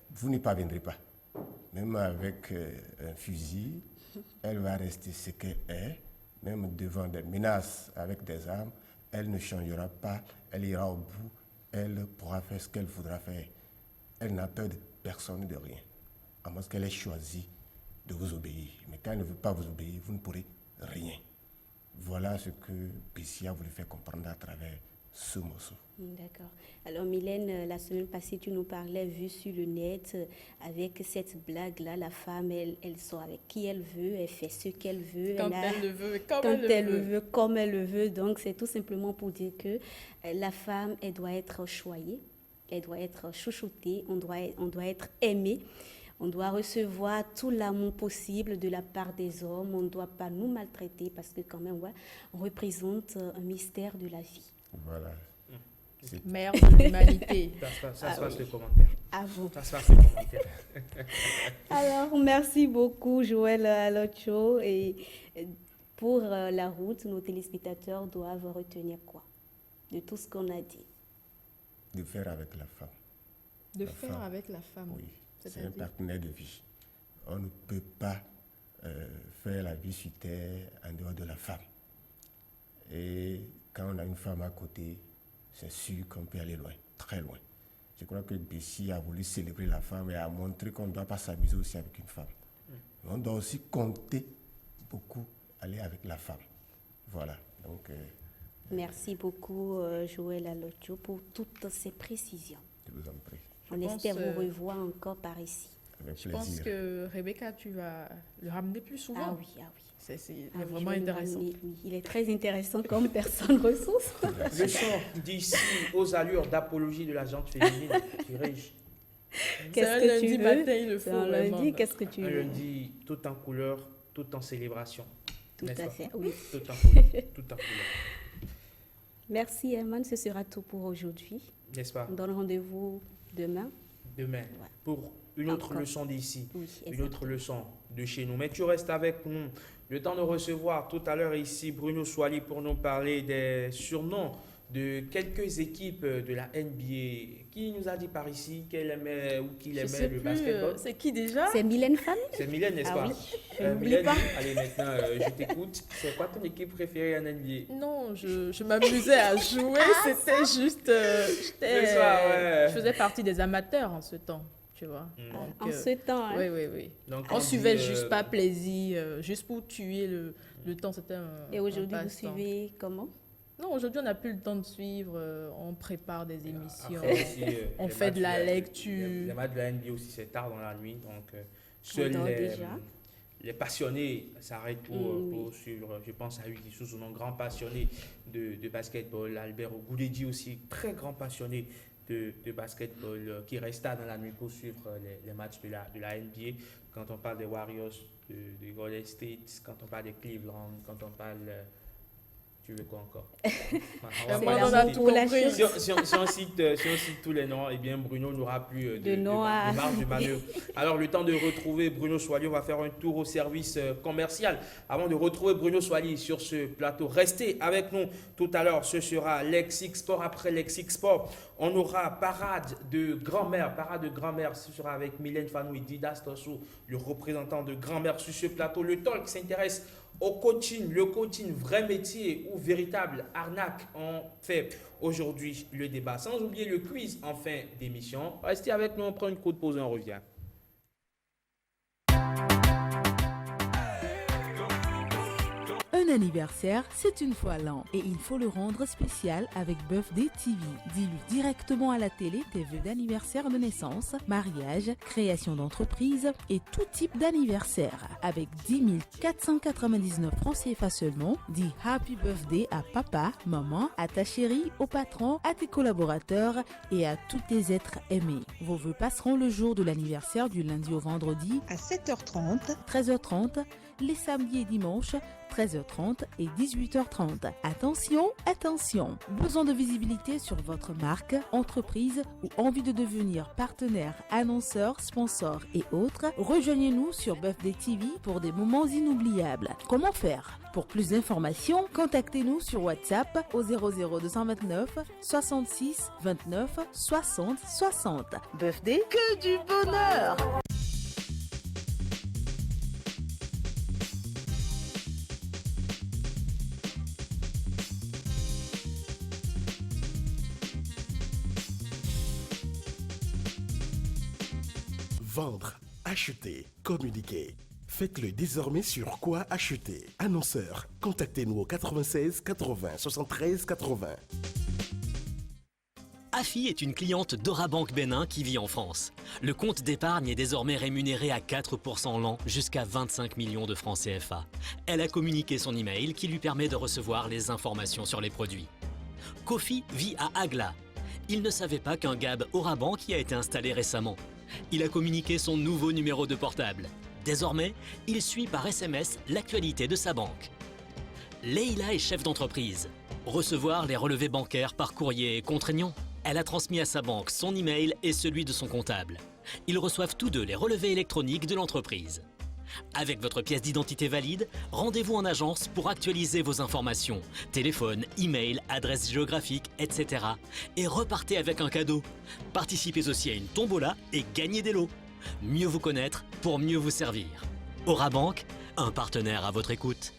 Speaker 7: vous n'y parviendrez pas. Même avec un fusil, elle va rester ce qu'elle est, même devant des menaces avec des armes, elle ne changera pas, elle ira au bout, elle pourra faire ce qu'elle voudra faire. Elle n'a peur de personne, de rien, à moins qu'elle ait choisi de vous obéir. Mais quand elle ne veut pas vous obéir, vous ne pourrez rien. Voilà ce que Bessie a voulu faire comprendre à travers Sumosu.
Speaker 6: D'accord. Alors Mylène, la semaine passée, tu nous parlais, vu sur le net, avec cette blague-là, la femme, elle sort avec qui elle veut, elle fait ce qu'elle veut.
Speaker 4: Quand
Speaker 6: elle
Speaker 4: elle le veut, comme
Speaker 6: quand
Speaker 4: elle le veut.
Speaker 6: comme elle le veut. Donc, c'est tout simplement pour dire que la femme, elle doit être choyée, elle doit être chouchoutée, on doit être aimé. On doit recevoir tout l'amour possible de la part des hommes. On ne doit pas nous maltraiter parce que quand même, ouais, on représente un mystère de la vie.
Speaker 7: Voilà.
Speaker 4: Mère de l'humanité.
Speaker 1: Ça se passe le commentaire.
Speaker 6: Ah bon.
Speaker 1: Ça se passe le commentaire.
Speaker 6: Alors, merci beaucoup, Joël Alocho. Et pour la route, nos téléspectateurs doivent retenir quoi de tout ce qu'on a dit?
Speaker 7: De faire avec la femme.
Speaker 8: De
Speaker 7: La
Speaker 8: faire
Speaker 7: femme.
Speaker 8: avec la femme.
Speaker 7: Oui, c'est un
Speaker 8: C'est-à-dire
Speaker 7: partenaire de vie. On ne peut pas faire la vie sur terre en dehors de la femme. Et quand on a une femme à côté, c'est sûr qu'on peut aller loin, très loin. Je crois que Bessie a voulu célébrer la femme et a montré qu'on ne doit pas s'amuser aussi avec une femme. On doit aussi compter beaucoup, aller avec la femme. Voilà. Donc,
Speaker 6: Merci beaucoup, Joël Alocho, pour toutes ces précisions.
Speaker 7: je vous en prie.
Speaker 6: On
Speaker 4: pense,
Speaker 6: espère vous revoir encore par ici.
Speaker 7: Avec
Speaker 4: Je
Speaker 7: plaisir.
Speaker 4: pense que Rebecca, tu vas le ramener plus souvent.
Speaker 6: Ah oui, ah oui.
Speaker 4: C'est
Speaker 6: Ah oui,
Speaker 4: vraiment
Speaker 6: je vais le
Speaker 4: intéressant.
Speaker 6: ramener, oui. Il est très intéressant comme personne ressource.
Speaker 1: Leçon d'ici aux allures d'apologie de la gente féminine, dirais-je.
Speaker 4: C'est un lundi matin, il le faut
Speaker 6: C'est un
Speaker 4: vraiment.
Speaker 6: lundi, qu'est-ce que tu
Speaker 1: Un
Speaker 6: veux?
Speaker 1: lundi tout en couleur, tout en célébration.
Speaker 6: Tout
Speaker 1: N'est-ce
Speaker 6: à
Speaker 1: pas?
Speaker 6: fait, oui.
Speaker 1: Tout en couleur, tout en couleur.
Speaker 6: Merci, Herman. Ce sera tout pour aujourd'hui.
Speaker 1: N'est-ce pas?
Speaker 6: On donne rendez-vous demain.
Speaker 1: Demain, pour une autre
Speaker 6: Encore.
Speaker 1: leçon d'ici.
Speaker 6: Oui,
Speaker 1: Une autre leçon de chez nous. Mais tu restes avec nous. Le temps de recevoir tout à l'heure ici Bruno Soali pour nous parler des surnoms de quelques équipes de la NBA. Qui nous a dit par ici qu'elle aimait ou qu'il
Speaker 4: Je
Speaker 1: aimait
Speaker 4: sais
Speaker 1: le
Speaker 4: plus,
Speaker 1: basketball?
Speaker 4: c'est qui déjà?
Speaker 6: C'est Mylène Fan.
Speaker 1: C'est Mylène, n'est-ce
Speaker 6: Ah
Speaker 1: pas?
Speaker 6: oui, je n'oublie
Speaker 1: Mylène,
Speaker 6: pas.
Speaker 1: allez maintenant, je t'écoute. C'est quoi ton équipe préférée en NBA?
Speaker 4: Non, je m'amusais à jouer, c'était juste...
Speaker 1: C'est ça, ouais.
Speaker 4: Je faisais partie des amateurs en ce temps, tu vois.
Speaker 1: Mm.
Speaker 4: Donc,
Speaker 6: En ce temps, hein.
Speaker 4: oui, oui, oui.
Speaker 1: Donc,
Speaker 4: On suivait
Speaker 1: dit,
Speaker 4: juste pas plaisir, juste pour tuer le temps, c'était un
Speaker 6: Et aujourd'hui,
Speaker 4: un
Speaker 6: vous
Speaker 4: passe-temps.
Speaker 6: suivez comment?
Speaker 4: Non, aujourd'hui, on n'a plus le temps de suivre, on prépare des émissions.
Speaker 1: après aussi,
Speaker 4: on
Speaker 1: les
Speaker 4: fait
Speaker 1: matchs
Speaker 4: de la lecture.
Speaker 1: Les matchs de la NBA aussi, c'est tard dans la nuit. Donc, seuls
Speaker 6: dort
Speaker 1: les,
Speaker 6: déjà.
Speaker 1: les passionnés s'arrêtent pour suivre. Je pense à Hugues Issou, un grand passionné de basketball. Albert Ogoudedi aussi, très grand passionné de basketball, qui resta dans la nuit pour suivre les matchs de la NBA. Quand on parle des Warriors, de Golden State, quand on parle des Cleveland, quand on parle... tu veux quoi encore?
Speaker 6: C'est
Speaker 4: on en a
Speaker 6: l'amour
Speaker 4: tout
Speaker 6: pour la
Speaker 4: compris.
Speaker 6: chose.
Speaker 1: Si on cite tous les noms, eh bien Bruno n'aura plus
Speaker 6: De nom à-
Speaker 1: de marge de manœuvre. Alors, le temps de retrouver Bruno Soali, on va faire un tour au service commercial. Avant de retrouver Bruno Soali sur ce plateau, restez avec nous tout à l'heure. Ce sera Lexique Sport. Après Lexique Sport, on aura parade de grand-mère. Parade de grand-mère, ce sera avec Mylène Fanou et Dida Stossou, le représentant de grand-mère sur ce plateau. Le talk s'intéresse au coaching, le coaching vrai métier ou véritable arnaque. On fait aujourd'hui le débat. Sans oublier le quiz en fin d'émission. Restez avec nous, on prend une courte pause et on revient.
Speaker 9: Un anniversaire, c'est une fois l'an et il faut le rendre spécial avec Birthday TV. Dis-le directement à la télé tes vœux d'anniversaire de naissance, mariage, création d'entreprise et tout type d'anniversaire. Avec 10 499 francs CFA seulement, dis Happy Birthday à papa, maman, à ta chérie, au patron, à tes collaborateurs et à tous tes êtres aimés. Vos vœux passeront le jour de l'anniversaire du lundi au vendredi
Speaker 10: à 7h30,
Speaker 9: 13h30, les samedis et dimanches, 13h30 et 18h30. Attention, attention! Besoin de visibilité sur votre marque, entreprise ou envie de devenir partenaire, annonceur, sponsor et autres? Rejoignez-nous sur Birthday TV pour des moments inoubliables. Comment faire? Pour plus d'informations, contactez-nous sur WhatsApp au 00229 66 29 60 60. Birthday, que du bonheur!
Speaker 11: Vendre, acheter, communiquer. Faites-le désormais sur Quoi Acheter. Annonceur, contactez-nous au 96 80 73 80.
Speaker 10: Afi est une cliente d'Orabank Bénin qui vit en France. Le compte d'épargne est désormais rémunéré à 4% l'an jusqu'à 25 millions de francs CFA. Elle a communiqué son email qui lui permet de recevoir les informations sur les produits. Kofi vit à Agla. Il ne savait pas qu'un GAB Orabank y a été installé récemment. Il a communiqué son nouveau numéro de portable. Désormais, il suit par SMS l'actualité de sa banque. Leïla est chef d'entreprise. Recevoir les relevés bancaires par courrier est contraignant. Elle a transmis à sa banque son email et celui de son comptable. Ils reçoivent tous deux les relevés électroniques de l'entreprise. Avec votre pièce d'identité valide, rendez-vous en agence pour actualiser vos informations, téléphone, email, adresse géographique, etc. Et repartez avec un cadeau. Participez aussi à une tombola et gagnez des lots. Mieux vous connaître pour mieux vous servir. Orabank, un partenaire à votre écoute.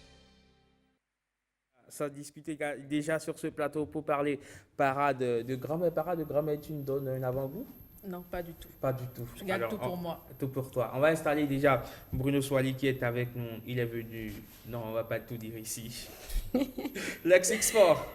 Speaker 1: Ça discutait déjà sur ce plateau pour parler parade de grammaire. Parade de grammaire, tu nous donnes un avant-goût?
Speaker 4: Non, pas du tout.
Speaker 1: Pas du tout.
Speaker 4: Je garde tout pour moi.
Speaker 1: Tout pour toi. On va installer déjà Bruno Soali qui est avec nous. Il est venu. Non, on va pas tout dire ici. L'ex-Export.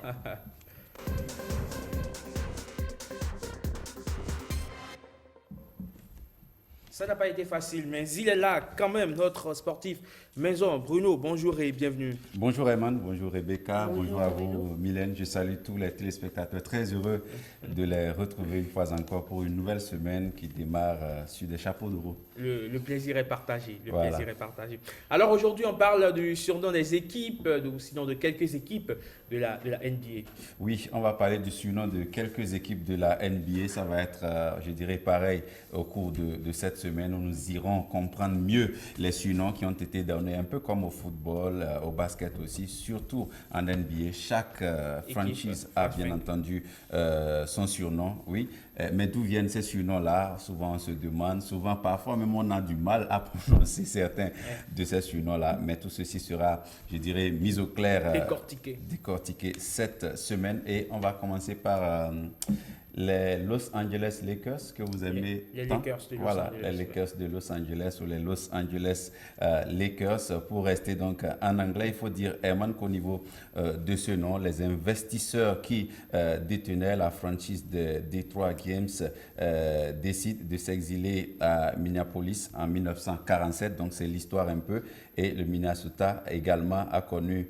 Speaker 1: Ça n'a pas été facile, mais il est là quand même, notre sportif maison. Bruno, bonjour et bienvenue.
Speaker 12: Bonjour Eman, bonjour Rebecca, bonjour à vous Mylène. Je salue tous les téléspectateurs, très heureux de les retrouver une fois encore pour une nouvelle semaine qui démarre sur des chapeaux de roue.
Speaker 1: Le plaisir est partagé,
Speaker 12: Voilà.
Speaker 1: plaisir est partagé. Alors aujourd'hui, on parle du surnom des équipes, sinon de quelques équipes de la NBA.
Speaker 12: Oui, on va parler du surnom de quelques équipes de la NBA. Ça va être, je dirais, pareil au cours de cette semaine où nous irons comprendre mieux les surnoms qui ont été donnés, un peu comme au football, au basket aussi, surtout en NBA. Chaque franchise a bien entendu son surnom, oui. Mais d'où viennent ces surnoms-là? Souvent on se demande, souvent parfois même on a du mal à prononcer certains de ces surnoms-là. Mais tout ceci sera, je dirais, mis au clair, décortiqué cette semaine. Et on va commencer par les Los Angeles Lakers que vous aimez
Speaker 1: les
Speaker 12: tant.
Speaker 1: Lakers de Los
Speaker 12: Voilà,
Speaker 1: Angeles,
Speaker 12: les Lakers de Los Angeles ou les Los Angeles Lakers. Pour rester donc en anglais, il faut dire, Herman, qu'au niveau de ce nom, les investisseurs qui détenaient la franchise de Detroit Games décident de s'exiler à Minneapolis en 1947. Donc c'est l'histoire un peu. Et le Minnesota également a connu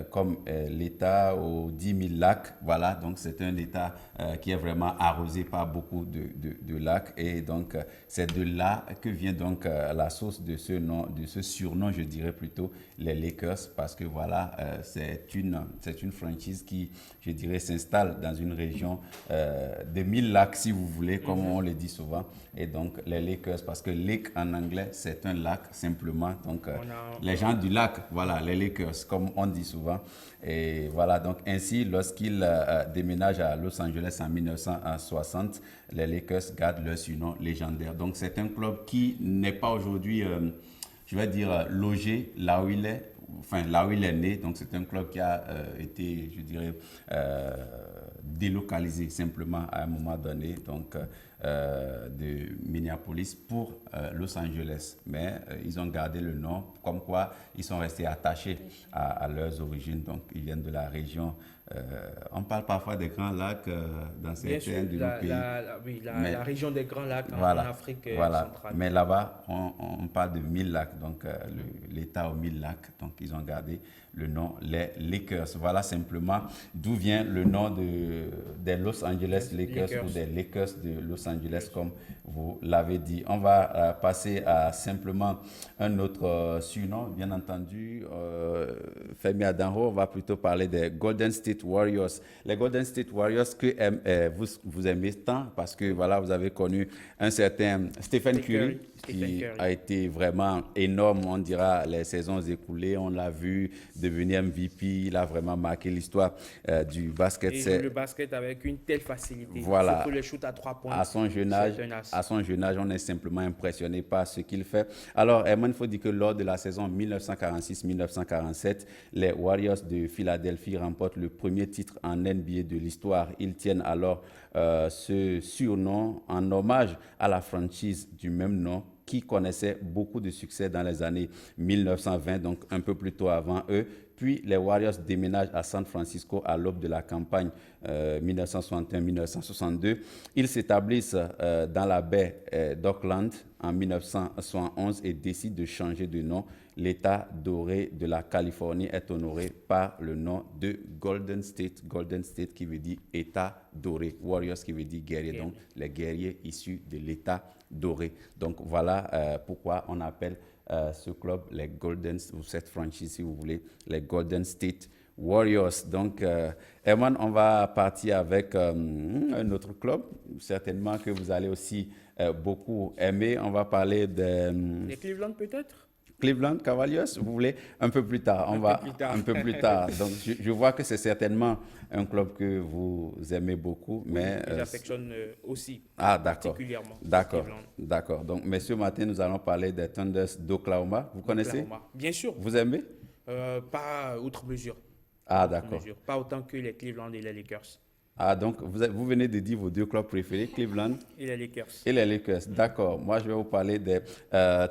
Speaker 12: comme l'État aux 10 000 lacs. Voilà, donc c'est un État qui est vraiment arrosé par beaucoup de lacs. Et donc, c'est de là que vient donc la source de ce nom, de ce surnom, je dirais plutôt, les Lakers. Parce que voilà, c'est une franchise qui, je dirais, s'installe dans une région de 1000 lacs, si vous voulez, comme on le dit souvent. Et donc, les Lakers, parce que lake en anglais, c'est un lac simplement. Donc, les gens du lac, voilà, les Lakers, comme on dit souvent. Et voilà, donc ainsi, lorsqu'ils déménagent à Los Angeles en 1960, les Lakers gardent leur surnom légendaire. Donc, c'est un club qui n'est pas aujourd'hui, je vais dire, logé là où il est. Enfin, là où il est né. Donc, c'est un club qui a été, je dirais, délocalisé simplement à un moment donné. Donc, de Minneapolis pour Los Angeles. Mais ils ont gardé le nom, comme quoi ils sont restés attachés à leurs origines. Donc, ils viennent de la région. On parle parfois des Grands Lacs dans certains de nos pays.
Speaker 1: La région des Grands Lacs en Afrique centrale.
Speaker 12: Mais là-bas, on parle de 1000 lacs, donc l'État aux 1000 lacs. Donc, ils ont gardé le nom, les Lakers. Voilà simplement d'où vient le nom des Los Angeles Lakers ou des Lakers de Los Angeles, comme vous l'avez dit. On va passer à simplement un autre surnom, bien entendu. Femi Adanro, on va plutôt parler des Golden State Warriors. Les Golden State Warriors que vous aimez tant parce que voilà, vous avez connu un certain Stephen Curry qui a été vraiment énorme, on dira, les saisons écoulées. On l'a vu devenir MVP. Il a vraiment marqué l'histoire du basket.
Speaker 1: Il joue le basket avec une telle facilité.
Speaker 12: Voilà.
Speaker 1: Surtout le shoot à 3 points.
Speaker 12: À son jeune âge, on est simplement impressionné par ce qu'il fait. Alors, Herman, il faut dire que lors de la saison 1946-1947, les Warriors de Philadelphie remportent le premier titre en NBA de l'histoire. Ils tiennent alors ce surnom en hommage à la franchise du même nom qui connaissait beaucoup de succès dans les années 1920, donc un peu plus tôt avant eux, puis les Warriors déménagent à San Francisco à l'aube de la campagne 1961-1962. Ils s'établissent dans la baie d'Oakland en 1971 et décident de changer de nom. L'État doré de la Californie est honoré par le nom de Golden State qui veut dire État doré. Warriors qui veut dire guerrier, donc les guerriers issus de l'État doré. Donc voilà pourquoi on appelle ce club les Golden, ou cette franchise si vous voulez, les Golden State Warriors. Donc, Herman, on va partir avec un autre club, certainement que vous allez aussi beaucoup aimer. On va parler de...
Speaker 1: Les Cleveland peut-être?
Speaker 12: Cleveland Cavaliers, vous voulez un peu plus tard. On va un peu plus tard. Donc, je vois que c'est certainement un club que vous aimez beaucoup, mais
Speaker 1: j'affectionne aussi.
Speaker 12: Ah, d'accord.
Speaker 1: Particulièrement.
Speaker 12: D'accord. Donc, mais ce matin, nous allons parler des Thunders d'Oklahoma. Vous connaissez?
Speaker 1: Bien sûr.
Speaker 12: Vous aimez?
Speaker 1: Pas outre mesure.
Speaker 12: Ah, d'accord.
Speaker 1: Pas autant que les Cleveland et les Lakers.
Speaker 12: Ah, donc vous venez de dire vos deux clubs préférés, Cleveland
Speaker 1: et les Lakers.
Speaker 12: Et les Lakers, d'accord. Moi, je vais vous parler des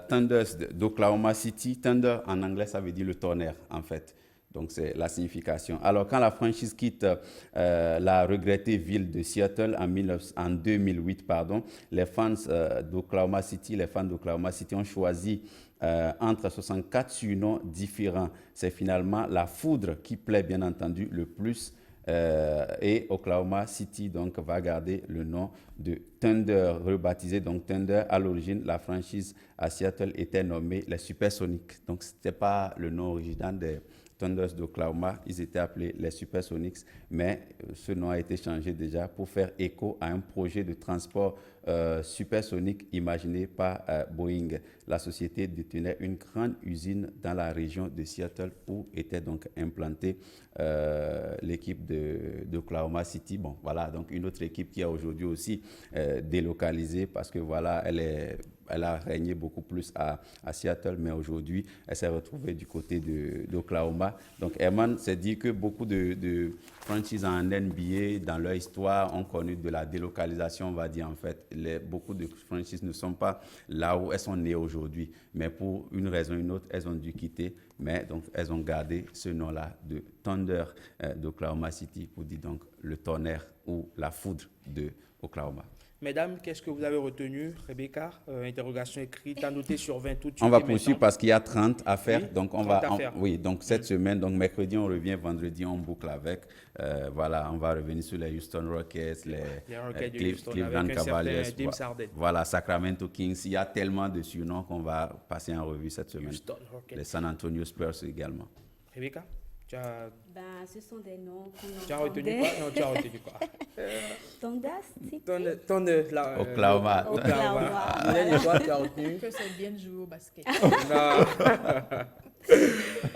Speaker 12: Thunders d'Oklahoma City. Thunder, en anglais, ça veut dire le tonnerre, en fait. Donc, c'est la signification. Alors, quand la franchise quitte la regrettée ville de Seattle en 2008, les fans d'Oklahoma City ont choisi entre 64 surnoms différents. C'est finalement la foudre qui plaît, bien entendu, le plus. Et Oklahoma City donc va garder le nom de Thunder, rebaptisé donc Thunder. À l'origine, la franchise à Seattle était nommée les Supersonics. Donc, ce n'était pas le nom original des Thunders d'Oklahoma, ils étaient appelés les Supersonics, mais ce nom a été changé déjà pour faire écho à un projet de transport supersonique imaginé par Boeing. La société détenait une grande usine dans la région de Seattle où était donc implantée l'équipe d'Oklahoma City. Bon, voilà, donc une autre équipe qui a aujourd'hui aussi délocalisé parce que voilà, elle a régné beaucoup plus à Seattle, mais aujourd'hui, elle s'est retrouvée du côté d'Oklahoma. Donc, Herman s'est dit que beaucoup de franchises en NBA, dans leur histoire, ont connu de la délocalisation, on va dire en fait. Beaucoup de franchises ne sont pas là où elles sont nées aujourd'hui, mais pour une raison ou une autre, elles ont dû quitter. Mais donc, elles ont gardé ce nom-là de Thunder d'Oklahoma City, pour dire donc le tonnerre ou la foudre d'Oklahoma.
Speaker 1: Mesdames, qu'est-ce que vous avez retenu, Rebecca? Interrogation écrite, annotée sur 20 tout de suite.
Speaker 12: On va poursuivre parce qu'il y a 30 à faire.
Speaker 1: Oui,
Speaker 12: donc, donc cette semaine, donc mercredi, on revient, vendredi, on boucle avec. Voilà, on va revenir sur les Houston Rockets, les Cleveland Cavaliers. Voilà, Sacramento Kings. Il y a tellement de surnoms qu'on va passer en revue cette semaine. Les San Antonio Spurs également.
Speaker 1: Rebecca?
Speaker 6: Ce sont des noms qu'on
Speaker 1: Tu as retenu quoi? Non, tu as retenu quoi?
Speaker 12: Oklahoma.
Speaker 1: Et toi, tu as retenu?
Speaker 4: Que c'est bien de jouer au basket.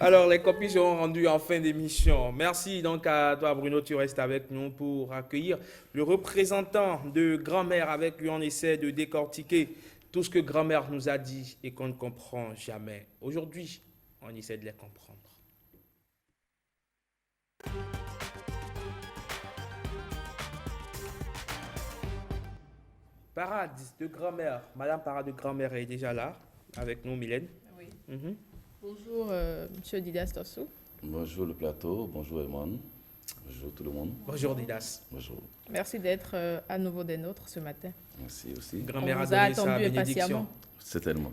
Speaker 1: Alors, les copies seront rendues en fin d'émission. Merci donc à toi, Bruno. Tu restes avec nous pour accueillir le représentant de grand-mère. Avec lui, on essaie de décortiquer tout ce que grand-mère nous a dit et qu'on ne comprend jamais. Aujourd'hui, on essaie de les comprendre. Parade de grand-mère. Madame Parade de grand-mère est déjà là, avec nous, Mylène.
Speaker 4: Oui. Bonjour, monsieur Didas Tossou.
Speaker 13: Bonjour le plateau, bonjour Herman, bonjour tout le monde.
Speaker 1: Bonjour Didas.
Speaker 13: Bonjour.
Speaker 4: Merci d'être à nouveau des nôtres ce matin.
Speaker 13: Merci aussi.
Speaker 1: Grand-mère
Speaker 4: On
Speaker 1: a
Speaker 4: vous a
Speaker 1: donné sa
Speaker 4: attendu
Speaker 1: bénédiction.
Speaker 4: impatiemment.
Speaker 13: Certainement.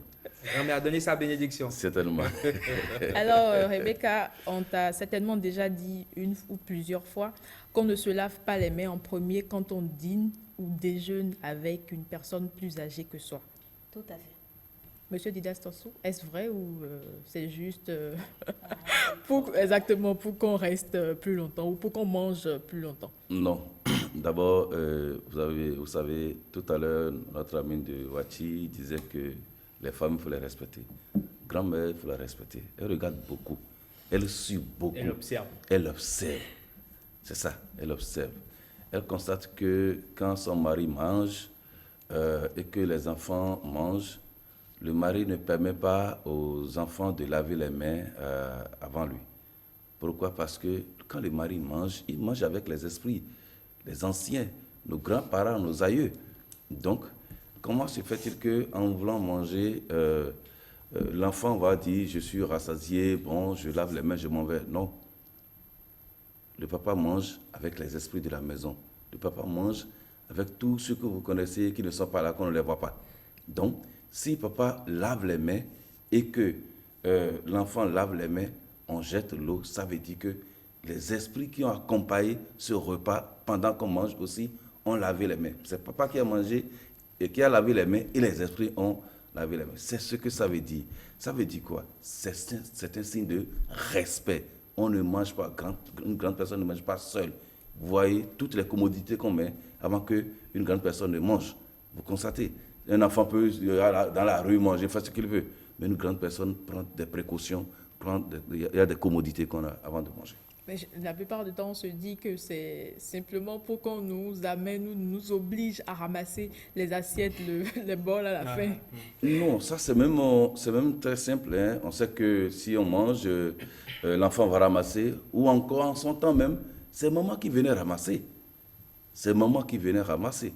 Speaker 1: Grand-mère a donné sa bénédiction.
Speaker 13: Certainement.
Speaker 4: Alors, Rebecca, on t'a certainement déjà dit une ou plusieurs fois qu'on ne se lave pas les mains en premier quand on dîne ou déjeune avec une personne plus âgée que soi.
Speaker 6: Tout à fait.
Speaker 4: Monsieur Didas Tossou, est-ce vrai ou c'est juste exactement pour qu'on reste plus longtemps ou pour qu'on mange plus longtemps?
Speaker 13: Non. D'abord, vous savez, tout à l'heure, notre ami de Wachi disait que les femmes, il faut les respecter. Grand-mère, il faut la respecter. Elle regarde beaucoup. Elle suit beaucoup.
Speaker 1: Elle observe.
Speaker 13: Elle observe. C'est ça, elle observe. Elle constate que quand son mari mange et que les enfants mangent, le mari ne permet pas aux enfants de laver les mains avant lui. Pourquoi? Parce que quand le mari mange, il mange avec les esprits, les anciens, nos grands-parents, nos aïeux. Donc, comment se fait-il qu'en voulant manger l'enfant va dire, je suis rassasié, bon, je lave les mains, je m'en vais. Non. Le papa mange avec les esprits de la maison. Le papa mange avec tous ceux que vous connaissez qui ne sont pas là, qu'on ne les voit pas. Donc, si papa lave les mains et que l'enfant lave les mains, on jette l'eau, ça veut dire que les esprits qui ont accompagné ce repas pendant qu'on mange aussi ont lavé les mains. C'est papa qui a mangé et qui a lavé les mains et les esprits ont lavé les mains. C'est ce que ça veut dire. Ça veut dire quoi? C'est un signe de respect. On ne mange pas, une grande personne ne mange pas seule. Vous voyez toutes les commodités qu'on met avant qu'une grande personne ne mange. Vous constatez, un enfant peut dans la rue manger, faire ce qu'il veut. Mais une grande personne prend des précautions, il y a des commodités qu'on a avant de manger.
Speaker 4: Mais la plupart du temps, on se dit que c'est simplement pour qu'on nous amène ou nous oblige à ramasser les assiettes, les bols à la fin.
Speaker 13: Non, ça c'est même très simple. Hein. On sait que si on mange, l'enfant va ramasser, ou encore en son temps même, c'est maman qui venait ramasser. C'est maman qui venait ramasser.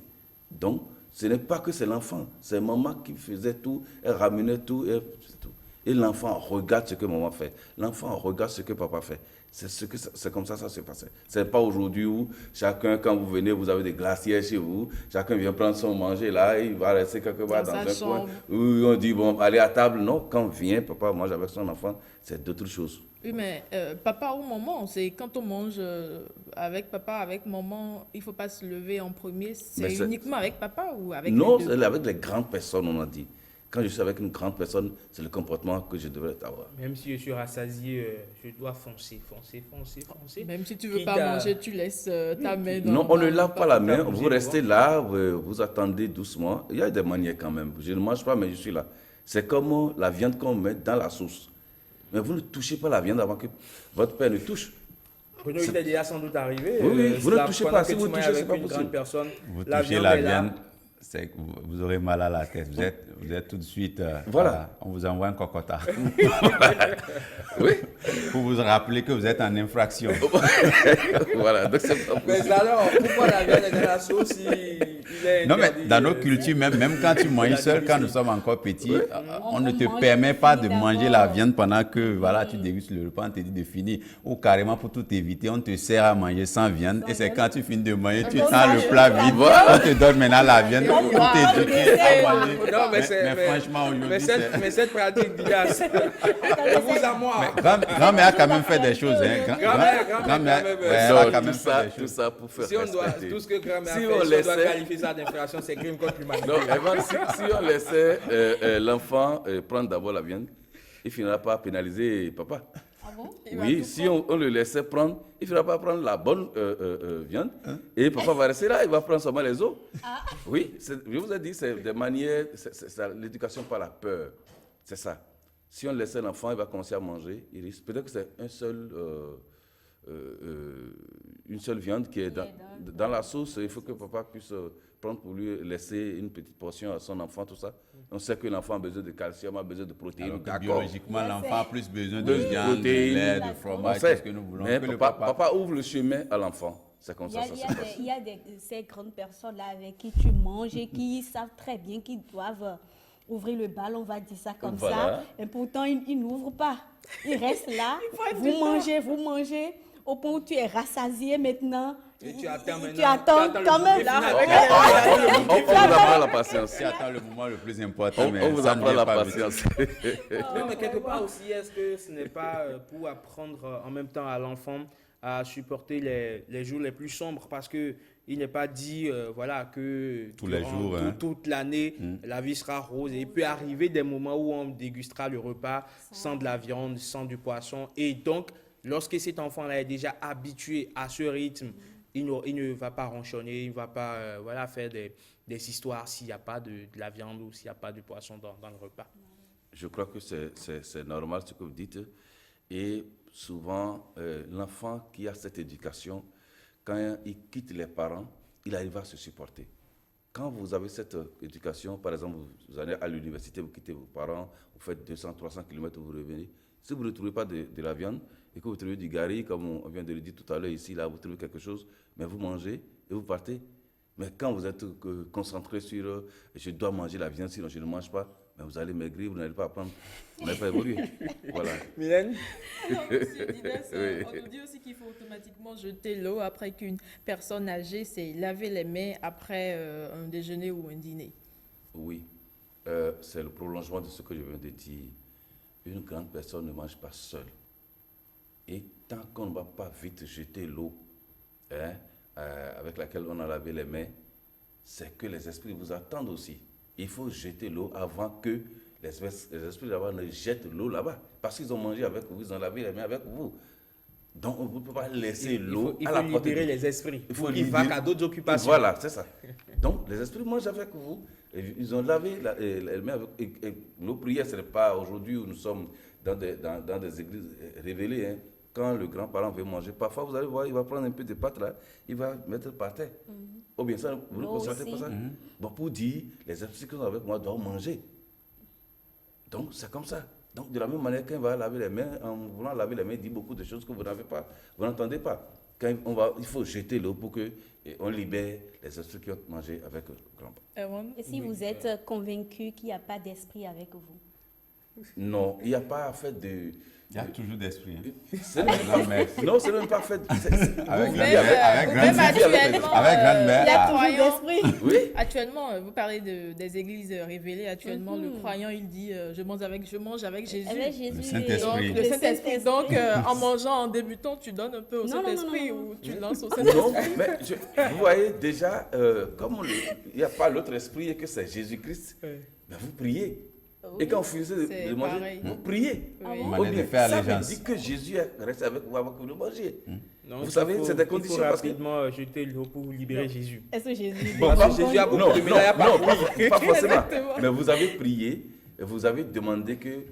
Speaker 13: Donc, ce n'est pas que c'est l'enfant, c'est maman qui faisait tout, elle ramenait tout, c'est tout. Et l'enfant regarde ce que maman fait. L'enfant regarde ce que papa fait. C'est comme ça se passait. Ce n'est pas aujourd'hui où chacun, quand vous venez, vous avez des glacières chez vous, chacun vient prendre son manger là, il va rester quelque part dans un coin. Où on dit, bon, allez à table. Non, quand vient, papa mange avec son enfant, c'est d'autres choses.
Speaker 4: Oui, mais papa ou maman, c'est quand on mange avec papa, avec maman, il ne faut pas se lever en premier. C'est uniquement avec papa ou avec
Speaker 13: non,
Speaker 4: les deux?
Speaker 13: c'est avec les grandes personnes, on a dit. Quand je suis avec une grande personne, c'est le comportement que je devrais avoir.
Speaker 1: Même si je suis rassasié, je dois foncer.
Speaker 4: Même si tu ne veux pas manger, tu laisses ta main dans...
Speaker 13: Non, on ne lave pas la main. Vous restez là, vous attendez doucement. Il y a des manières quand même. Je ne mange pas, mais je suis là. C'est comme la viande qu'on met dans la sauce. Mais vous ne touchez pas la viande avant que votre père ne touche.
Speaker 1: Il est déjà sans doute arrivé.
Speaker 13: Oui, vous ne touchez pas. Si vous touchez, ce n'est pas possible.
Speaker 12: Vous touchez la viande. Vous aurez mal à la tête. Vous êtes tout de suite.
Speaker 13: Voilà.
Speaker 12: On vous envoie un cocotta.
Speaker 13: Oui.
Speaker 12: Pour vous rappeler que vous êtes en infraction.
Speaker 13: Voilà. Donc c'est pas possible.
Speaker 1: Mais alors, pourquoi la viande est dans la sauce il est
Speaker 12: non, mais dans nos cultures, même quand tu manges seul, quand nous sommes encore petits, on ne te permet pas de manger la viande pendant que voilà, tu dégustes le repas, on te dit de finir. Ou carrément, pour tout éviter, on te sert à manger sans viande. Et c'est quand tu finis de manger, tu sens le plat vide. On te donne maintenant la viande. Non,
Speaker 1: mais
Speaker 12: franchement, aujourd'hui,
Speaker 1: mais cette pratique, Dias, de vous à moi.
Speaker 12: Grand-mère a quand même fait des choses. Hein.
Speaker 1: Grand-mère
Speaker 12: a quand même fait des choses.
Speaker 13: Tout ça pour faire
Speaker 1: si on doit,
Speaker 13: respecter.
Speaker 1: tout ce que grand-mère fait,
Speaker 13: on
Speaker 1: si on doit qualifier ça d'infraction, c'est crime contre l'humanité.
Speaker 13: Non, Evan, si on laissait l'enfant prendre d'abord la viande, il finira par pénaliser papa.
Speaker 2: Ah bon?
Speaker 13: Oui, si on le laissait prendre, il ne finira pas prendre la bonne viande. Et papa va rester là, il va prendre seulement les os.
Speaker 2: Ah.
Speaker 13: Oui, je vous ai dit, c'est des manières, c'est l'éducation par la peur. C'est ça. Si on laissait l'enfant, il va commencer à manger. Il risque peut-être que c'est une seule viande qui est dans la sauce. Il faut que papa puisse prendre pour lui laisser une petite portion à son enfant, tout ça. On sait que l'enfant a besoin de calcium, a besoin de protéines.
Speaker 12: Biologiquement, l'enfant a plus besoin de viande, de lait, de fromage, c'est ce que nous voulons.
Speaker 13: Mais papa ouvre le chemin à l'enfant. C'est comme ça, ça se passe.
Speaker 6: Il y a ces grandes personnes-là avec qui tu manges et qui savent très bien qu'ils doivent ouvrir le bal, on va dire ça comme ça. Et pourtant, ils n'ouvrent pas. Ils restent là. Vous mangez. Au point où tu es rassasié maintenant.
Speaker 1: Et tu attends
Speaker 6: quand même.
Speaker 13: On vous apprend la patience.
Speaker 12: Tu attends le moment le plus important.
Speaker 13: On vous apprend la patience.
Speaker 1: Non, mais quelque part aussi, est-ce que ce n'est pas pour apprendre en même temps à l'enfant à supporter les jours les plus sombres, parce qu'il n'est pas dit voilà, que
Speaker 12: tous les jours,
Speaker 1: toute l'année, la vie sera rose. Et il peut arriver des moments où on dégustera le repas sans de la viande, sans du poisson. Et donc, lorsque cet enfant-là est déjà habitué à ce rythme, il ne va pas ronchonner, il ne va pas faire des histoires s'il n'y a pas de la viande ou s'il n'y a pas de poisson dans le repas.
Speaker 13: Je crois que c'est normal ce que vous dites. Et souvent, l'enfant qui a cette éducation, quand il quitte les parents, il arrive à se supporter. Quand vous avez cette éducation, par exemple, vous allez à l'université, vous quittez vos parents, vous faites 200, 300 km, vous revenez. Si vous ne trouvez pas de la viande et que vous trouvez du gari, comme on vient de le dire tout à l'heure ici, là, vous trouvez quelque chose, mais vous mangez et vous partez. Mais quand vous êtes concentré sur « je dois manger la viande, sinon je ne mange pas », mais vous allez maigrir, vous n'allez pas apprendre, vous n'allez pas évoluer. Voilà.
Speaker 1: Mylène?
Speaker 4: Alors, Monsieur Didas,
Speaker 13: Oui.
Speaker 4: on nous dit aussi qu'il faut automatiquement jeter l'eau après qu'une personne âgée s'est lavé les mains après un déjeuner ou un dîner.
Speaker 13: Oui, c'est le prolongement de ce que je viens de dire. Une grande personne ne mange pas seule. Et tant qu'on ne va pas vite jeter l'eau avec laquelle on a lavé les mains, c'est que les esprits vous attendent aussi. Il faut jeter l'eau avant que les esprits là-bas ne jettent l'eau là-bas. Parce qu'ils ont mangé avec vous, ils ont lavé les mains avec vous. Donc on ne peut pas laisser l'eau à la portée.
Speaker 1: Il faut libérer les esprits.
Speaker 13: Il faut
Speaker 1: qu'ils vaquent à d'autres occupations.
Speaker 13: Voilà, c'est ça. Donc les esprits mangent avec vous. Et ils ont lavé les mains avec. Et nos prières, ce n'est pas aujourd'hui où nous sommes dans des églises révélées. Hein. Quand le grand-parent veut manger, parfois vous allez voir, il va prendre un peu de pâte là, il va mettre par terre. Ou bien ça, vous ne constatez pas ça? Bon, pour dire, les esprits qui sont avec moi doivent manger. Donc c'est comme ça. Donc de la même manière, quand il va laver les mains, en voulant laver les mains, il dit beaucoup de choses que vous n'avez pas, vous n'entendez pas. Quand il faut jeter l'eau pour qu'on libère les esprits qui ont mangé avec le grand-père.
Speaker 6: Et si vous êtes convaincu qu'il n'y a pas d'esprit avec vous?
Speaker 13: Non, il n'y a pas fait de...
Speaker 12: Il y a toujours d'esprit.
Speaker 13: Non, c'est même pas fait.
Speaker 12: Avec
Speaker 4: grand-mère.
Speaker 6: Il y a toujours d'esprit.
Speaker 13: Oui.
Speaker 4: Actuellement, vous parlez des églises révélées. Actuellement, le croyant, il dit je mange avec Jésus.
Speaker 6: Avec Jésus.
Speaker 12: Le Saint-Esprit.
Speaker 4: Donc, le Saint-Esprit. Donc, en mangeant, en débutant, tu donnes un peu au Saint-Esprit ou tu lances au
Speaker 13: Non,
Speaker 4: Saint-Esprit.
Speaker 13: mais vous voyez déjà, comme il n'y a pas l'autre esprit et que c'est Jésus-Christ, mais vous priez. Et quand vous finissez de manger,
Speaker 4: pareil.
Speaker 13: vous priez.
Speaker 12: Manière de faire
Speaker 13: Ça
Speaker 12: allégeance.
Speaker 13: veut dire que Jésus est resté avec vous avant que vous mangiez.
Speaker 1: Non,
Speaker 13: Vous savez, c'est des
Speaker 1: Il
Speaker 13: conditions
Speaker 1: faut
Speaker 13: parce que...
Speaker 1: rapidement jeter l'eau pour libérer Jésus.
Speaker 6: Est-ce que Jésus...
Speaker 13: Bon,
Speaker 1: Parce que Jésus a beaucoup
Speaker 13: non,
Speaker 1: de médailles à
Speaker 13: non,
Speaker 1: parcourir.
Speaker 13: pas forcément.
Speaker 4: Exactement.
Speaker 13: Mais vous avez prié, et vous avez demandé que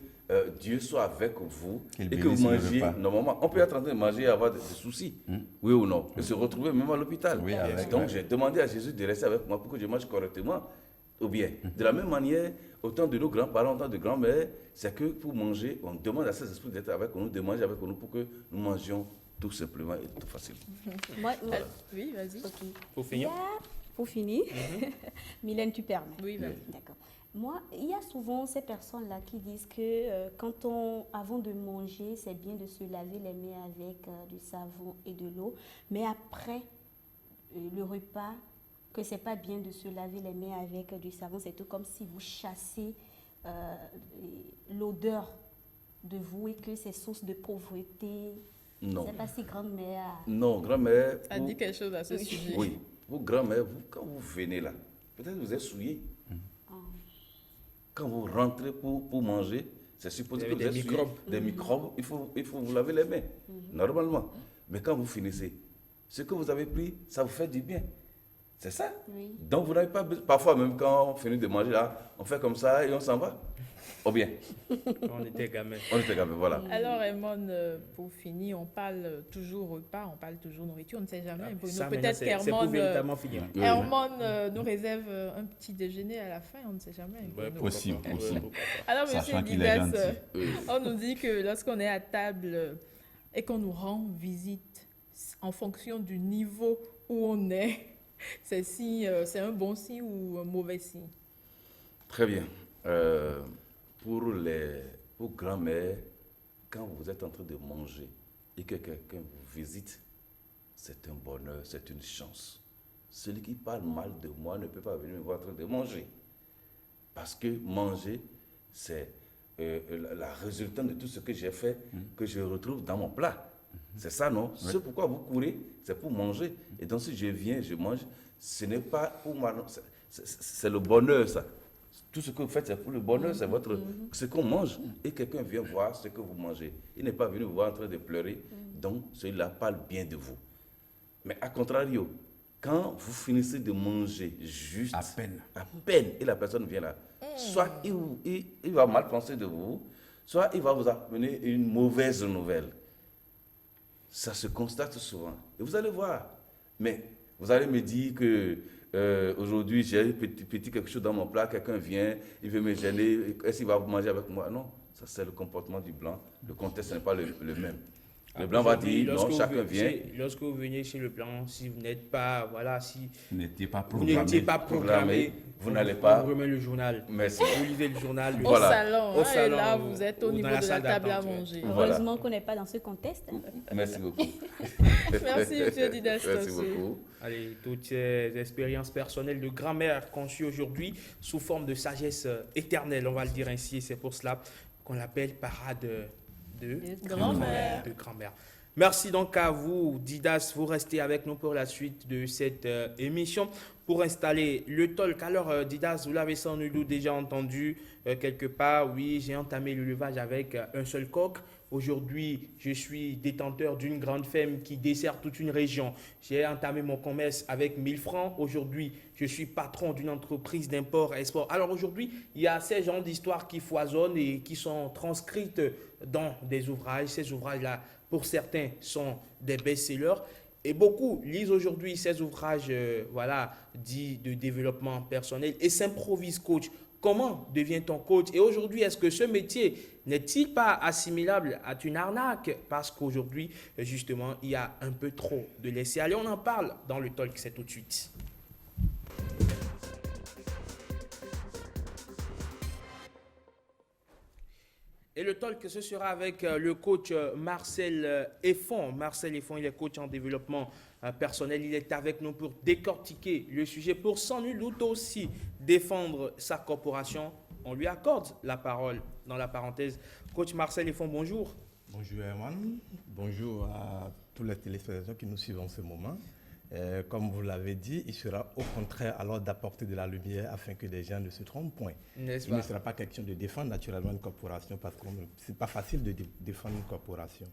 Speaker 13: Dieu soit avec vous
Speaker 12: Qu'il
Speaker 13: et que vous
Speaker 12: bénisse le
Speaker 13: mangiez.
Speaker 12: repas.
Speaker 13: Normalement, on peut être en train de manger et avoir des soucis, oui ou non, et se retrouver même à l'hôpital.
Speaker 12: Oui, avec-
Speaker 13: Donc j'ai demandé à Jésus de rester avec moi pour que je mange correctement. Ou bien, de la même manière, au temps de nos grands-parents, au temps de grand-mère, c'est que pour manger, on demande à ces esprits d'être avec nous, de manger avec nous pour que nous mangions tout simplement et tout facile.
Speaker 4: Oui, vas-y.
Speaker 6: Ok.
Speaker 1: Faut finir.
Speaker 6: Pour finir, Mylène, tu permets?
Speaker 4: Oui, vas-y.
Speaker 6: D'accord. Moi, il y a souvent ces personnes-là qui disent que avant de manger, c'est bien de se laver les mains avec du savon et de l'eau, mais après le repas, que c'est pas bien de se laver les mains avec du savon, c'est tout comme si vous chassez l'odeur de vous et que c'est source de pauvreté.
Speaker 13: Non.
Speaker 6: C'est pas si grand-mère.
Speaker 13: Non, grand-mère.
Speaker 4: A dit quelque chose à ce sujet.
Speaker 13: Oui, vous, grand-mère, quand vous venez là, peut-être vous êtes souillé. Quand vous rentrez pour manger, c'est supposé que
Speaker 1: Vous
Speaker 13: vous
Speaker 1: avez
Speaker 13: êtes
Speaker 1: des
Speaker 13: souillé.
Speaker 1: microbes.
Speaker 13: Des microbes, il faut vous laver les mains, normalement. Mais quand vous finissez, ce que vous avez pris, ça vous fait du bien. C'est ça.
Speaker 6: Oui.
Speaker 13: Donc vous n'avez pas besoin. Parfois, même quand on finit de manger là, on fait comme ça et on s'en va. Ou bien,
Speaker 1: On était gamins.
Speaker 13: on était gamins, voilà.
Speaker 4: Alors, Raymond, pour finir, on parle toujours repas, on parle toujours nourriture, on ne sait jamais. Pour nous,
Speaker 1: Ça,
Speaker 4: peut-être
Speaker 1: maintenant, c'est pour
Speaker 4: qu'Hermone
Speaker 1: véritablement finir.
Speaker 4: nous réserve un petit déjeuner à la fin, on ne sait jamais.
Speaker 1: Ouais,
Speaker 4: Nous.
Speaker 12: Possible, possible.
Speaker 4: Alors,
Speaker 12: Sachant
Speaker 4: monsieur
Speaker 12: qu'il est
Speaker 4: Didas,
Speaker 12: gentil.
Speaker 4: on nous dit que lorsqu'on est à table et qu'on nous rend visite en fonction du niveau où on est, c'est un bon signe ou un mauvais signe?
Speaker 13: Très bien. Pour grand-mère, quand vous êtes en train de manger et que quelqu'un vous visite, c'est un bonheur, c'est une chance. Celui qui parle mal de moi ne peut pas venir me voir en train de manger. Parce que manger, c'est la résultante de tout ce que j'ai fait, que je retrouve dans mon plat. C'est ça, non?
Speaker 12: Oui.
Speaker 13: Ce pourquoi vous courez, c'est pour manger. Et donc, si je viens, je mange, ce n'est pas pour moi, non, c'est le bonheur, ça. Tout ce que vous faites, c'est pour le bonheur, c'est ce qu'on mange. Et quelqu'un vient voir ce que vous mangez. Il n'est pas venu vous voir en train de pleurer. Donc, celui-là parle bien de vous. Mais à contrario, quand vous finissez de manger juste
Speaker 12: À peine,
Speaker 13: et la personne vient là, soit il va mal penser de vous, soit il va vous amener une mauvaise nouvelle. Ça se constate souvent. Et vous allez voir. Mais vous allez me dire que aujourd'hui, j'ai petit quelque chose dans mon plat, quelqu'un vient, il veut me gêner, est-ce qu'il va manger avec moi? Non, ça c'est le comportement du blanc. Le contexte n'est pas le même. Le blanc va
Speaker 1: Aujourd'hui,
Speaker 13: dire, non, chacun vient.
Speaker 1: Lorsque vous venez chez le blanc, si vous n'êtes pas, voilà, si
Speaker 12: Vous n'étiez pas
Speaker 1: vous
Speaker 12: programmé.
Speaker 1: n'étiez pas programmé,
Speaker 13: vous n'allez pas.
Speaker 1: Vous remet le journal.
Speaker 13: Merci.
Speaker 1: Vous lisez le journal.
Speaker 4: Au
Speaker 13: Voilà.
Speaker 4: salon,
Speaker 1: Au
Speaker 4: hein,
Speaker 1: salon,
Speaker 4: et là,
Speaker 1: ou-
Speaker 4: vous êtes au
Speaker 1: ou
Speaker 4: niveau
Speaker 1: dans la
Speaker 4: de la
Speaker 1: salle
Speaker 4: table à
Speaker 1: d'attente, ouais.
Speaker 4: manger.
Speaker 13: Voilà.
Speaker 6: Heureusement qu'on n'est pas dans ce contexte.
Speaker 13: Merci beaucoup.
Speaker 4: Merci, M. Didas
Speaker 13: Merci
Speaker 4: Tossé.
Speaker 13: beaucoup.
Speaker 1: Allez, toutes ces expériences personnelles de grand-mère conçues aujourd'hui sous forme de sagesse éternelle, on va le dire ainsi, et c'est pour cela qu'on l'appelle parade de
Speaker 4: grand-mère.
Speaker 1: de grand-mère. Merci donc à vous, Didas. Vous restez avec nous pour la suite de cette émission pour installer le talk. Alors, Didas, vous l'avez sans nul doute déjà entendu quelque part. Oui, j'ai entamé le levage avec un seul coq. Aujourd'hui, je suis détenteur d'une grande ferme qui dessert toute une région. J'ai entamé mon commerce avec 1000 francs. Aujourd'hui, je suis patron d'une entreprise d'import-export. Alors aujourd'hui, il y a ces genres d'histoires qui foisonnent et qui sont transcrites dans des ouvrages. Ces ouvrages-là, pour certains, sont des best-sellers. Et beaucoup lisent aujourd'hui ces ouvrages dits de développement personnel et s'improvisent coach. Comment devient-on coach? Et aujourd'hui, est-ce que ce métier n'est-il pas assimilable à une arnaque? Parce qu'aujourd'hui, justement, il y a un peu trop de laisser-aller. On en parle dans le talk, c'est tout de suite. Et le talk, ce sera avec le coach Marcel Effon. Marcel Effon, il est coach en développement personnel. Il est avec nous pour décortiquer le sujet, pour sans nul doute aussi défendre sa corporation. On lui accorde la parole dans la parenthèse. Coach Marcel Effon, bonjour.
Speaker 5: Bonjour Herman, bonjour à tous les téléspectateurs qui nous suivent en ce moment. Comme vous l'avez dit, il sera au contraire alors d'apporter de la lumière afin que les gens ne se trompent point. Il ne sera pas question de défendre naturellement une corporation parce que ce n'est pas facile de défendre une corporation.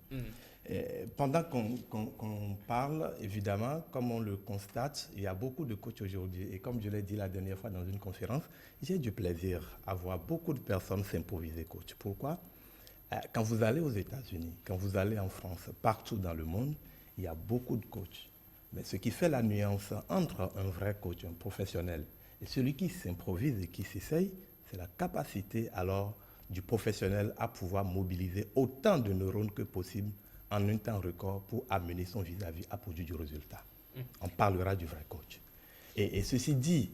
Speaker 5: Pendant qu'on parle, évidemment, comme on le constate, il y a beaucoup de coachs aujourd'hui. Et comme je l'ai dit la dernière fois dans une conférence, j'ai du plaisir à voir beaucoup de personnes s'improviser coach. Pourquoi? Quand vous allez aux États-Unis, quand vous allez en France, partout dans le monde, il y a beaucoup de coachs. Mais ce qui fait la nuance entre un vrai coach, un professionnel, et celui qui s'improvise et qui s'essaye, c'est la capacité alors du professionnel à pouvoir mobiliser autant de neurones que possible en un temps record pour amener son vis-à-vis à produire du résultat. On parlera du vrai coach. Et ceci dit,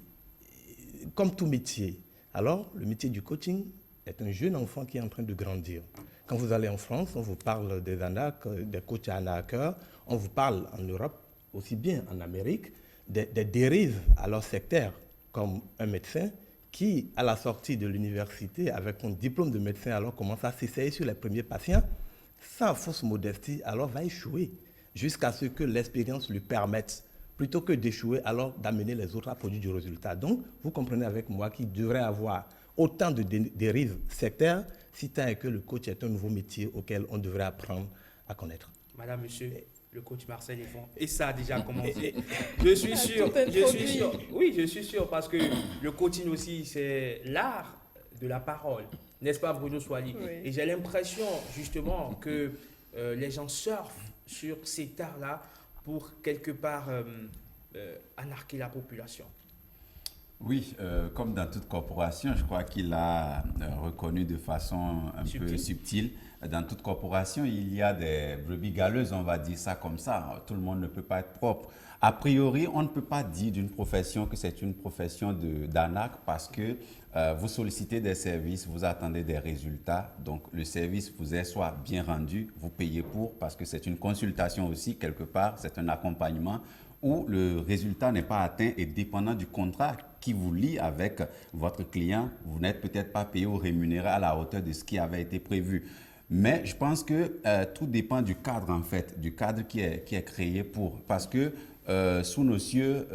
Speaker 5: comme tout métier, alors le métier du coaching est un jeune enfant qui est en train de grandir. Quand vous allez en France, on vous parle des arnaques, des coachs arnaqueurs, on vous parle en Europe, aussi bien en Amérique, des dérives alors sectaires, comme un médecin qui, à la sortie de l'université, avec un diplôme de médecin, alors commence à s'essayer sur les premiers patients, sans fausse modestie, alors va échouer, jusqu'à ce que l'expérience lui permette, plutôt que d'échouer, alors d'amener les autres à produire du résultat. Donc, vous comprenez avec moi qu'il devrait avoir autant de dérives sectaires, si tant est que le coach est un nouveau métier auquel on devrait apprendre à connaître.
Speaker 1: Madame, monsieur, le coach Marcel Effon, et ça a déjà commencé. Je suis sûr, oui, je suis sûr, parce que le coaching aussi, c'est l'art de la parole, n'est-ce pas, Bruno Soili?
Speaker 4: Oui.
Speaker 1: Et j'ai l'impression, justement, que les gens surfent sur cet art-là pour, quelque part, anarquer la population.
Speaker 12: Oui, comme dans toute corporation, je crois qu'il a reconnu de façon un peu subtile. Dans toute corporation, il y a des brebis galeuses, on va dire ça comme ça. Tout le monde ne peut pas être propre. A priori, on ne peut pas dire d'une profession que c'est une profession d'arnaque parce que vous sollicitez des services, vous attendez des résultats. Donc, le service vous est soit bien rendu, vous payez pour parce que c'est une consultation aussi, quelque part, c'est un accompagnement où le résultat n'est pas atteint et dépendant du contrat qui vous lie avec votre client, vous n'êtes peut-être pas payé ou rémunéré à la hauteur de ce qui avait été prévu. Mais je pense que tout dépend du cadre, en fait, du cadre qui est créé pour. Parce que sous nos cieux,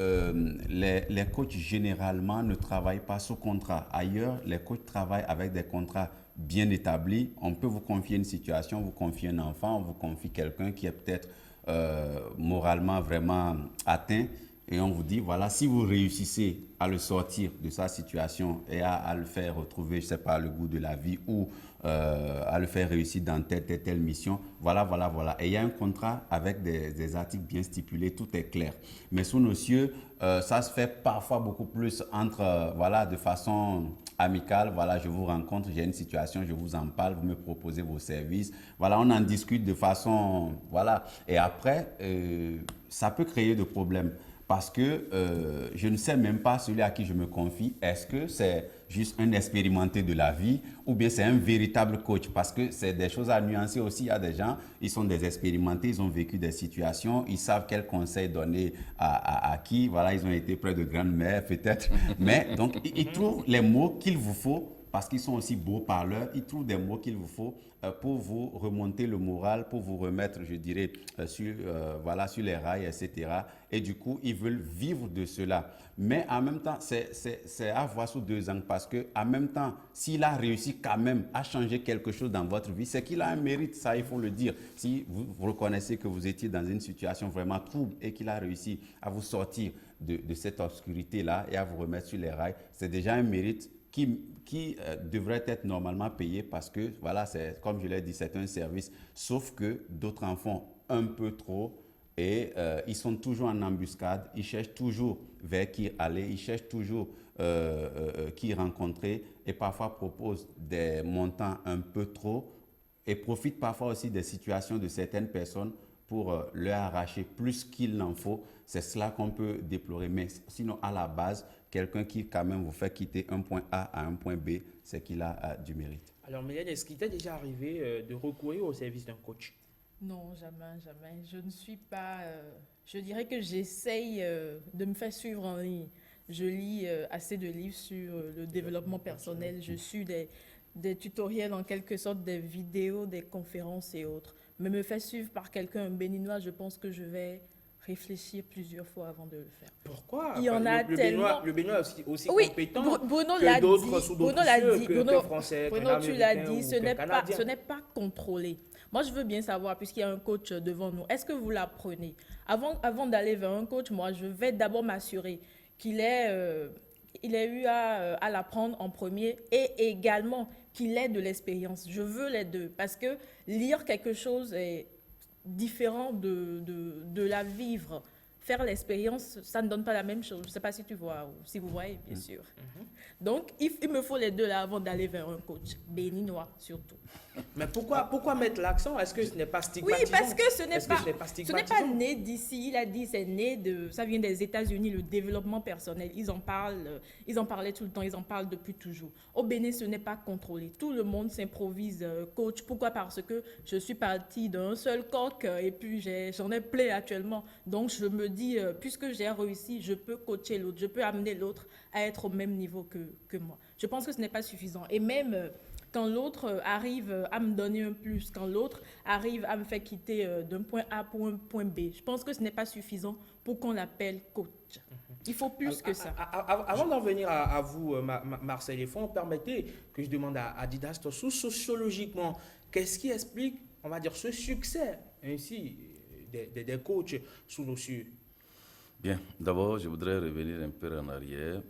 Speaker 12: les coachs généralement ne travaillent pas sous contrat. Ailleurs, les coachs travaillent avec des contrats bien établis. On peut vous confier une situation, vous confier un enfant, on vous confie quelqu'un qui est peut-être moralement vraiment atteint. et on vous dit, voilà, si vous réussissez à le sortir de sa situation et à le faire retrouver, je ne sais pas, le goût de la vie ou à le faire réussir dans telle mission, voilà. Et il y a un contrat avec des articles bien stipulés, tout est clair. Mais sous nos cieux, ça se fait parfois beaucoup plus entre, de façon amicale. Voilà, je vous rencontre, j'ai une situation, je vous en parle, vous me proposez vos services. Voilà, on en discute de façon, Et après, ça peut créer des problèmes. Parce que je ne sais même pas celui à qui je me confie, est-ce que c'est juste un expérimenté de la vie ou bien c'est un véritable coach? Parce que c'est des choses à nuancer aussi. Il y a des gens, ils sont des expérimentés, ils ont vécu des situations, ils savent quels conseils donner à qui. Voilà, ils ont été près de grandes-mères peut-être. Mais donc, ils trouvent les mots qu'il vous faut. Parce qu'ils sont aussi beaux parleurs, ils trouvent des mots qu'il vous faut pour vous remonter le moral, pour vous remettre, je dirais, sur les rails, etc. Et du coup, ils veulent vivre de cela. Mais en même temps, c'est à voir sous deux angles parce que, en même temps, s'il a réussi quand même à changer quelque chose dans votre vie, c'est qu'il a un mérite, ça, il faut le dire. Si vous reconnaissez que vous étiez dans une situation vraiment trouble et qu'il a réussi à vous sortir de cette obscurité-là et à vous remettre sur les rails, c'est déjà un mérite qui devrait être normalement payé parce que, c'est, comme je l'ai dit, c'est un service. Sauf que d'autres en font un peu trop et ils sont toujours en embuscade. Ils cherchent toujours vers qui aller, ils cherchent toujours qui rencontrer et parfois proposent des montants un peu trop et profitent parfois aussi des situations de certaines personnes pour leur arracher plus qu'il n'en faut. C'est cela qu'on peut déplorer. Mais sinon, à la base, quelqu'un qui quand même vous fait quitter un point A à un point B, c'est qu'il a du mérite.
Speaker 1: Alors, Mylène, est-ce qu'il t'est déjà arrivé de recourir au service d'un coach?
Speaker 4: Non, jamais. Je ne suis pas... je dirais que j'essaye de me faire suivre en ligne. Je lis assez de livres sur le développement personnel. Je suis des tutoriels, en quelque sorte, des vidéos, des conférences et autres. Mais me faire suivre par quelqu'un, un béninois, je pense que je vais réfléchir plusieurs fois avant de le faire.
Speaker 1: Pourquoi?
Speaker 4: Il y en a tellement.
Speaker 1: Le béninois est aussi
Speaker 4: oui,
Speaker 1: compétent
Speaker 4: Bruno
Speaker 1: que d'autres sous d'autres cieux,
Speaker 4: Bruno,
Speaker 1: français,
Speaker 4: Bruno, tu l'as dit,
Speaker 1: ce
Speaker 4: n'est pas contrôlé. Moi, je veux bien savoir, puisqu'il y a un coach devant nous, est-ce que vous l'apprenez? Avant d'aller vers un coach, moi, je vais d'abord m'assurer qu'il ait eu à l'apprendre en premier et également qu'il ait de l'expérience. Je veux les deux parce que lire quelque chose est différent de la vivre. Faire l'expérience, ça ne donne pas la même chose. Je ne sais pas si tu vois ou si vous voyez, bien sûr. Donc, il me faut les deux là avant d'aller vers un coach, béninois surtout.
Speaker 1: Mais pourquoi mettre l'accent? Est-ce que ce n'est pas stigmatisant?
Speaker 4: Oui, parce que ce n'est pas né d'ici. Il a dit c'est né ça vient des États-Unis, le développement personnel. Ils en parlaient tout le temps, ils en parlent depuis toujours. Au Bénin, ce n'est pas contrôlé. Tout le monde s'improvise coach. Pourquoi? Parce que je suis partie d'un seul coq et puis j'en ai plein actuellement. Donc, je me dis, puisque j'ai réussi, je peux coacher l'autre, je peux amener l'autre à être au même niveau que moi. Je pense que ce n'est pas suffisant. Et même quand l'autre arrive à me donner un plus, quand l'autre arrive à me faire quitter d'un point A pour un point B, je pense que ce n'est pas suffisant pour qu'on l'appelle coach. Il faut plus que ça.
Speaker 1: Avant d'en venir à vous, Marcel Effon, permettez que je demande à Didas Tossou, sociologiquement, qu'est-ce qui explique, on va dire, ce succès ainsi des coachs sous nos cieux?
Speaker 13: Bien, d'abord, je voudrais revenir un peu en arrière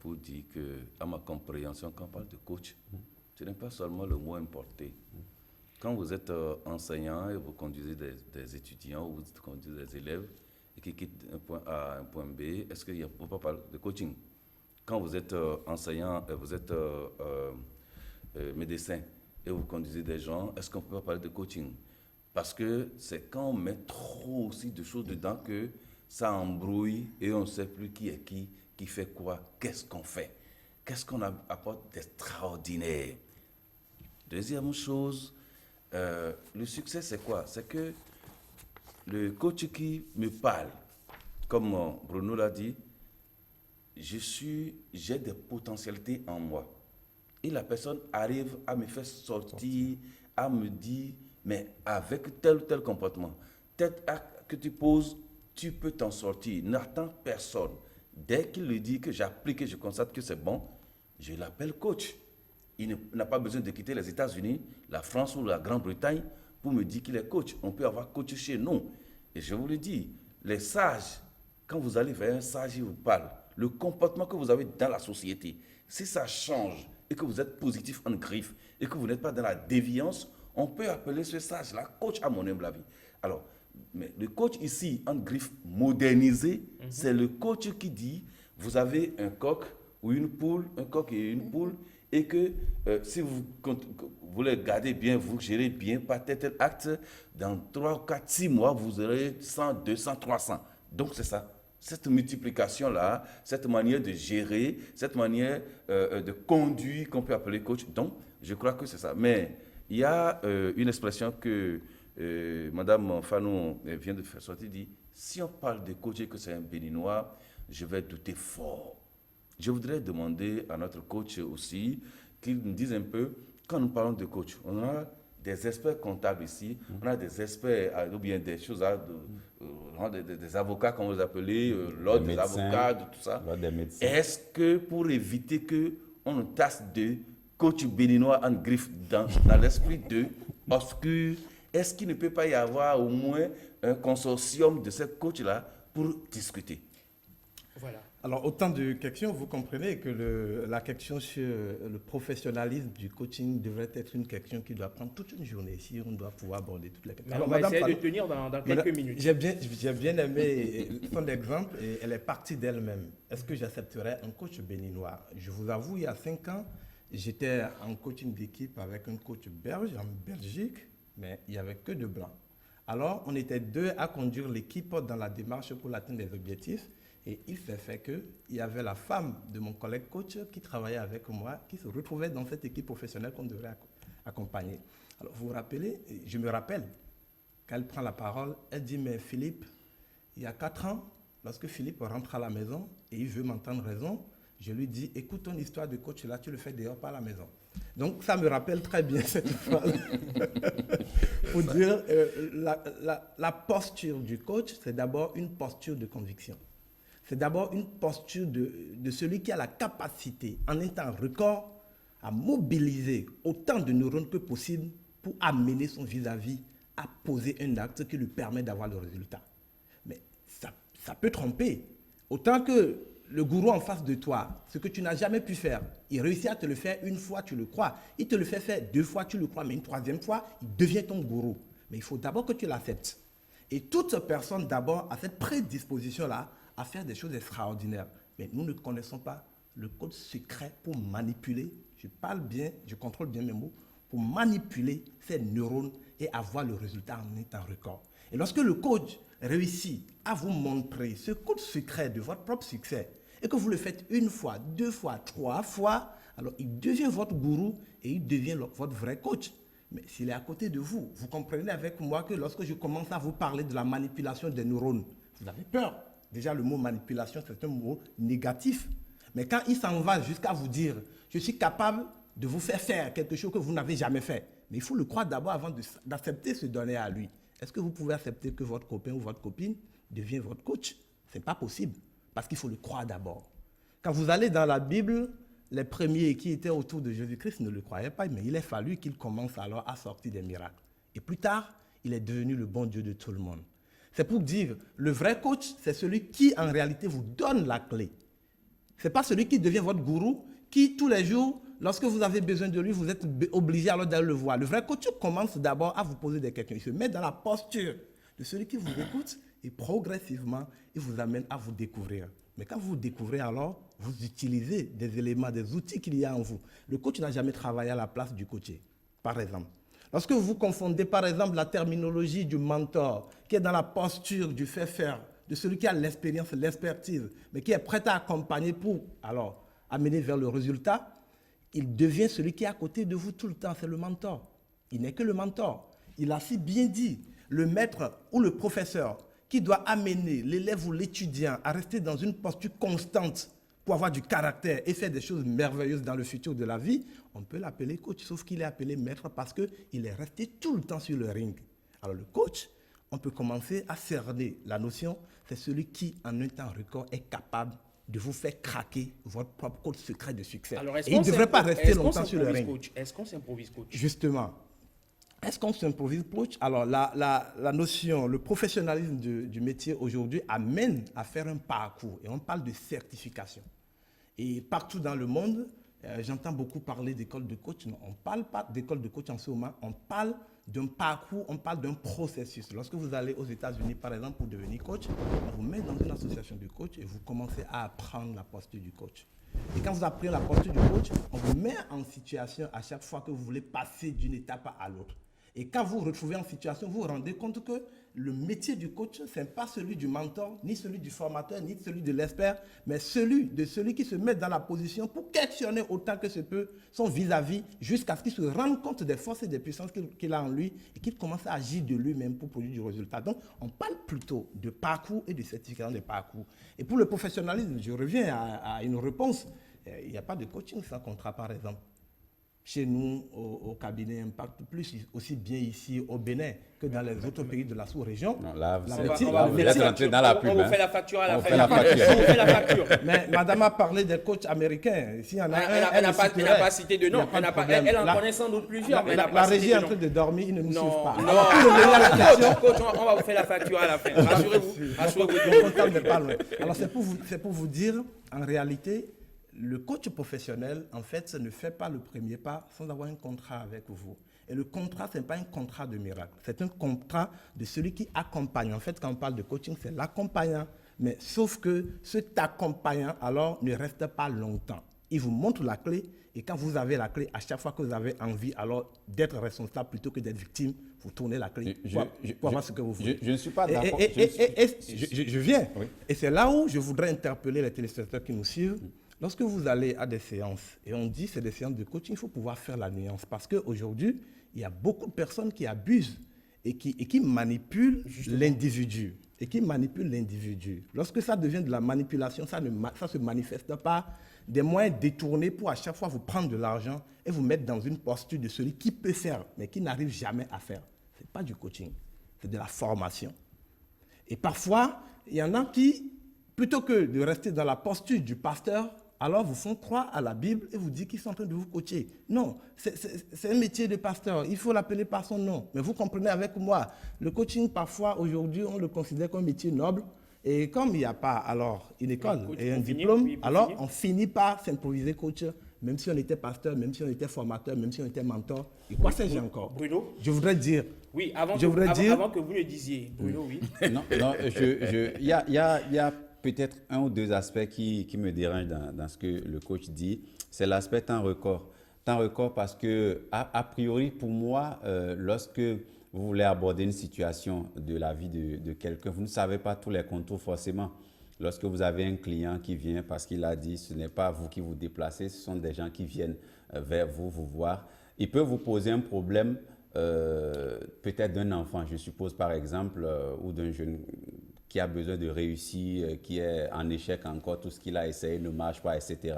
Speaker 13: pour dire que, à ma compréhension, quand on parle de coach, ce n'est pas seulement le mot importé. Quand vous êtes enseignant et vous conduisez des étudiants ou vous conduisez des élèves et qui quittent un point A à un point B, est-ce qu'il ne faut pas parler de coaching? Quand vous êtes enseignant et vous êtes médecin et vous conduisez des gens, est-ce qu'on ne peut pas parler de coaching? Parce que c'est quand on met trop aussi de choses dedans que ça embrouille et on ne sait plus qui est qui fait quoi, qu'est-ce qu'on fait, qu'est-ce qu'on apporte d'extraordinaire. Deuxième chose, le succès c'est quoi? C'est que le coach qui me parle, comme Bruno l'a dit, j'ai des potentialités en moi. Et la personne arrive à me faire sortir, à me dire, mais avec tel ou tel comportement, tel acte que tu poses, tu peux t'en sortir. N'attends personne. Dès qu'il lui dit que j'applique et je constate que c'est bon, je l'appelle coach. Il n'a pas besoin de quitter les États-Unis, la France ou la Grande-Bretagne pour me dire qu'il est coach. On peut avoir coach chez nous. Et je vous le dis, les sages, quand vous allez vers un sage, il vous parle. Le comportement que vous avez dans la société, si ça change et que vous êtes positif en griffe et que vous n'êtes pas dans la déviance, on peut appeler ce sage-là coach à mon humble avis. Alors, mais le coach ici, en griffe modernisé, c'est le coach qui dit, vous avez un coq ou une poule, un coq et une poule, et que si vous les gardez bien, vous gérez bien, pas tel acte, dans 3, 4, 6 mois, vous aurez 100, 200, 300. Donc c'est ça. Cette multiplication-là, cette manière de gérer, cette manière de conduire qu'on peut appeler coach. Donc, je crois que c'est ça. Mais il y a une expression que Madame Fanon vient de faire sortir, dit, si on parle de coach et que c'est un Béninois, je vais douter fort. Je voudrais demander à notre coach aussi qu'il nous dise un peu, quand nous parlons de coach, on a des experts comptables ici, on a des experts, ou bien des choses, des avocats, comme vous appelez, l'ordre des avocats, de tout ça. Est-ce que pour éviter qu'on nous tasse de coach béninois en griffe dans l'esprit de obscur, est-ce qu'il ne peut pas y avoir au moins un consortium de ces coachs-là pour discuter?
Speaker 1: Voilà.
Speaker 5: Alors, autant de questions, vous comprenez que la question sur le professionnalisme du coaching devrait être une question qui doit prendre toute une journée si on doit pouvoir aborder toutes les questions.
Speaker 1: Alors, on va essayer de tenir dans quelques minutes.
Speaker 5: J'ai bien aimé son exemple et elle est partie d'elle-même. Est-ce que j'accepterais un coach béninois? Je vous avoue, il y a 5 ans, j'étais en coaching d'équipe avec un coach belge en Belgique, mais il n'y avait que de blancs. Alors, on était 2 à conduire l'équipe dans la démarche pour l'atteinte des objectifs. Et il s'est fait qu'il y avait la femme de mon collègue coach qui travaillait avec moi, qui se retrouvait dans cette équipe professionnelle qu'on devrait accompagner. Alors, vous vous rappelez, je me rappelle, quand elle prend la parole, elle dit, mais Philippe, il y a 4 ans, lorsque Philippe rentre à la maison et il veut m'entendre raison, je lui dis, écoute ton histoire de coach là, tu le fais dehors, pas à la maison. Donc, ça me rappelle très bien cette phrase. Pour dire, la posture du coach, c'est d'abord une posture de conviction. C'est d'abord une posture de celui qui a la capacité, en un temps record, à mobiliser autant de neurones que possible pour amener son vis-à-vis à poser un acte qui lui permet d'avoir le résultat. Mais ça peut tromper. Autant que le gourou en face de toi, ce que tu n'as jamais pu faire, il réussit à te le faire une fois, tu le crois. Il te le fait faire 2 fois, tu le crois, mais une 3e fois, il devient ton gourou. Mais il faut d'abord que tu l'acceptes. Et toute personne d'abord a cette prédisposition-là à faire des choses extraordinaires. Mais nous ne connaissons pas le code secret pour manipuler, je parle bien, je contrôle bien mes mots, pour manipuler ces neurones et avoir le résultat en un temps record. Et lorsque le coach réussit à vous montrer ce code secret de votre propre succès et que vous le faites 1 fois, 2 fois, 3 fois, alors il devient votre gourou et il devient votre vrai coach. Mais s'il est à côté de vous, vous comprenez avec moi que lorsque je commence à vous parler de la manipulation des neurones, vous avez peur. Déjà, le mot manipulation, c'est un mot négatif. Mais quand il s'en va jusqu'à vous dire, je suis capable de vous faire quelque chose que vous n'avez jamais fait. Mais il faut le croire d'abord avant d'accepter ce donner à lui. Est-ce que vous pouvez accepter que votre copain ou votre copine devienne votre coach? Ce n'est pas possible, parce qu'il faut le croire d'abord. Quand vous allez dans la Bible, les premiers qui étaient autour de Jésus-Christ ne le croyaient pas, mais il a fallu qu'il commence alors à sortir des miracles. Et plus tard, il est devenu le bon Dieu de tout le monde. C'est pour dire, le vrai coach, c'est celui qui, en réalité, vous donne la clé. Ce n'est pas celui qui devient votre gourou, qui, tous les jours, lorsque vous avez besoin de lui, vous êtes obligé alors d'aller le voir. Le vrai coach commence d'abord à vous poser des questions. Il se met dans la posture de celui qui vous écoute et progressivement, il vous amène à vous découvrir. Mais quand vous vous découvrez alors, vous utilisez des éléments, des outils qu'il y a en vous. Le coach n'a jamais travaillé à la place du coaché, par exemple. Lorsque vous confondez, par exemple, la terminologie du mentor, qui est dans la posture du faire, de celui qui a l'expérience, l'expertise, mais qui est prêt à accompagner pour, alors, amener vers le résultat, il devient celui qui est à côté de vous tout le temps, c'est le mentor. Il n'est que le mentor. Il a si bien dit, le maître ou le professeur qui doit amener l'élève ou l'étudiant à rester dans une posture constante pour avoir du caractère et faire des choses merveilleuses dans le futur de la vie, on peut l'appeler coach, sauf qu'il est appelé maître parce qu'il est resté tout le temps sur le ring. Alors le coach, on peut commencer à cerner la notion, c'est celui qui, en un temps record, est capable de vous faire craquer votre propre code secret de succès.
Speaker 1: Alors,
Speaker 5: et il ne devrait pas rester longtemps sur le ring.
Speaker 1: Est-ce qu'on s'improvise coach?
Speaker 5: Justement, Est-ce qu'on s'improvise coach? Alors, la notion, le professionnalisme du métier aujourd'hui amène à faire un parcours. Et on parle de certification. Et partout dans le monde, j'entends beaucoup parler d'école de coach. Non, on ne parle pas d'école de coach en ce moment. On parle d'un parcours, on parle d'un processus. Lorsque vous allez aux États-Unis, par exemple, pour devenir coach, on vous met dans une association de coach et vous commencez à apprendre la posture du coach. Et quand vous apprenez la posture du coach, on vous met en situation à chaque fois que vous voulez passer d'une étape à l'autre. Et quand vous vous retrouvez en situation, vous vous rendez compte que le métier du coach, ce n'est pas celui du mentor, ni celui du formateur, ni celui de l'expert, mais celui qui se met dans la position pour questionner autant que se peut son vis-à-vis jusqu'à ce qu'il se rende compte des forces et des puissances qu'il a en lui et qu'il commence à agir de lui-même pour produire du résultat. Donc, on parle plutôt de parcours et de certification de parcours. Et pour le professionnalisme, je reviens à une réponse. Il n'y a pas de coaching sans contrat, par exemple. Chez nous, au cabinet Impact Plus, aussi bien ici au Bénin que dans les autres pays de la sous-région.
Speaker 12: Non, là, vous êtes rentré dans la pub.
Speaker 1: On vous fait la facture à la fin.
Speaker 12: On fait la facture.
Speaker 5: Mais madame a parlé des coachs américains. S'il y en a
Speaker 1: elle n'a pas cité de nom. Elle en connaît sans doute plusieurs.
Speaker 5: La régie est en train de dormir, ils ne nous suivent pas.
Speaker 1: Non, coach, on va vous faire la facture à la fin. Rassurez-vous.
Speaker 5: Alors, c'est pour vous dire, en réalité, le coach professionnel, en fait, ça ne fait pas le premier pas sans avoir un contrat avec vous. Et le contrat, ce n'est pas un contrat de miracle. C'est un contrat de celui qui accompagne. En fait, quand on parle de coaching, c'est l'accompagnant. Mais sauf que cet accompagnant, alors, ne reste pas longtemps. Il vous montre la clé. Et quand vous avez la clé, à chaque fois que vous avez envie alors d'être responsable plutôt que d'être victime, vous tournez la clé pour avoir ce que vous voulez.
Speaker 12: Je ne suis pas d'accord.
Speaker 5: Je viens.
Speaker 12: Oui.
Speaker 5: Et c'est là où je voudrais interpeller les téléspectateurs qui nous suivent. Lorsque vous allez à des séances, et on dit que c'est des séances de coaching, il faut pouvoir faire la nuance. Parce qu'aujourd'hui, il y a beaucoup de personnes qui abusent et qui manipulent l'individu. Lorsque ça devient de la manipulation, ça ne se manifeste pas des moyens détournés pour à chaque fois vous prendre de l'argent et vous mettre dans une posture de celui qui peut faire, mais qui n'arrive jamais à faire. Ce n'est pas du coaching, c'est de la formation. Et parfois, il y en a qui, plutôt que de rester dans la posture du pasteur, alors vous font croire à la Bible et vous disent qu'ils sont en train de vous coacher. Non, c'est un métier de pasteur. Il faut l'appeler par son nom. Mais vous comprenez avec moi, le coaching, parfois, aujourd'hui, on le considère comme un métier noble. Et comme il n'y a pas alors une école et un diplôme, alors on finit par s'improviser coach, même si on était pasteur, même si on était formateur, même si on était mentor. Et quoi sais-je encore?
Speaker 1: Bruno?
Speaker 5: Je voudrais dire...
Speaker 1: Oui, avant que vous le disiez, Bruno, oui.
Speaker 12: Non, il y a peut-être un ou deux aspects qui me dérangent dans ce que le coach dit. C'est l'aspect temps record. Temps record parce que, a priori, pour moi, lorsque vous voulez aborder une situation de la vie de quelqu'un, vous ne savez pas tous les contours forcément. Lorsque vous avez un client qui vient parce qu'il a dit, ce n'est pas vous qui vous déplacez, ce sont des gens qui viennent vers vous voir. Il peut vous poser un problème, peut-être d'un enfant, je suppose par exemple, ou d'un jeune qui a besoin de réussir, qui est en échec encore, tout ce qu'il a essayé ne marche pas, etc.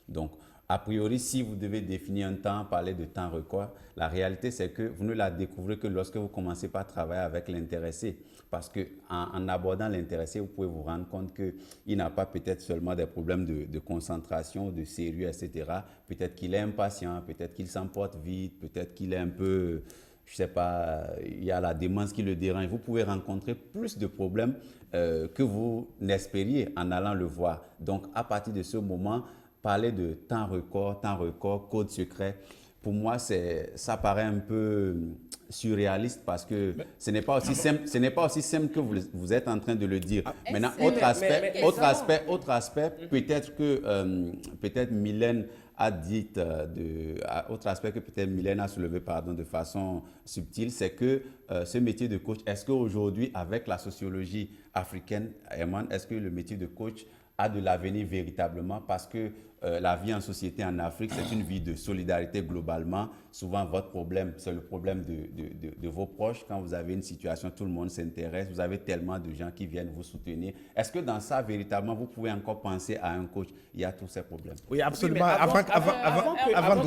Speaker 12: Donc, a priori, si vous devez définir un temps, parler de temps record, la réalité, c'est que vous ne la découvrez que lorsque vous commencez par travailler avec l'intéressé. Parce qu'en abordant l'intéressé, vous pouvez vous rendre compte qu'il n'a pas peut-être seulement des problèmes de concentration, de sérieux, etc. Peut-être qu'il est impatient, peut-être qu'il s'emporte vite, peut-être qu'il est un peu... je ne sais pas, il y a la démence qui le dérange. Vous pouvez rencontrer plus de problèmes que vous n'espériez en allant le voir. Donc, à partir de ce moment, parler de temps record, code secret, pour moi, ça paraît un peu surréaliste parce que ce n'est pas aussi simple que vous êtes en train de le dire. Maintenant, autre aspect, peut-être que Mylène a dit, autre aspect que peut-être Mylène a soulevé de façon subtile, c'est que ce métier de coach, est-ce qu'aujourd'hui, avec la sociologie africaine, est-ce que le métier de coach a de l'avenir véritablement? Parce que la vie en société en Afrique, c'est une vie de solidarité globalement. Souvent, votre problème, c'est le problème de vos proches. Quand vous avez une situation, tout le monde s'intéresse. Vous avez tellement de gens qui viennent vous soutenir. Est-ce que dans ça, véritablement, vous pouvez encore penser à un coach? Il y a tous ces problèmes.
Speaker 5: Oui, absolument. Avant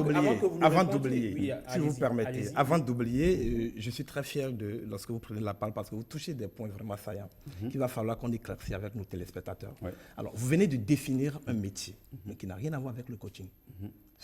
Speaker 5: d'oublier, si vous permettez, avant d'oublier, je suis très fier lorsque vous prenez la parole parce que vous touchez des points vraiment saillants qu'il va falloir qu'on éclaircisse avec nos téléspectateurs. Alors, vous venez de définir un métier, mais qui n'a rien à voir avec le coaching.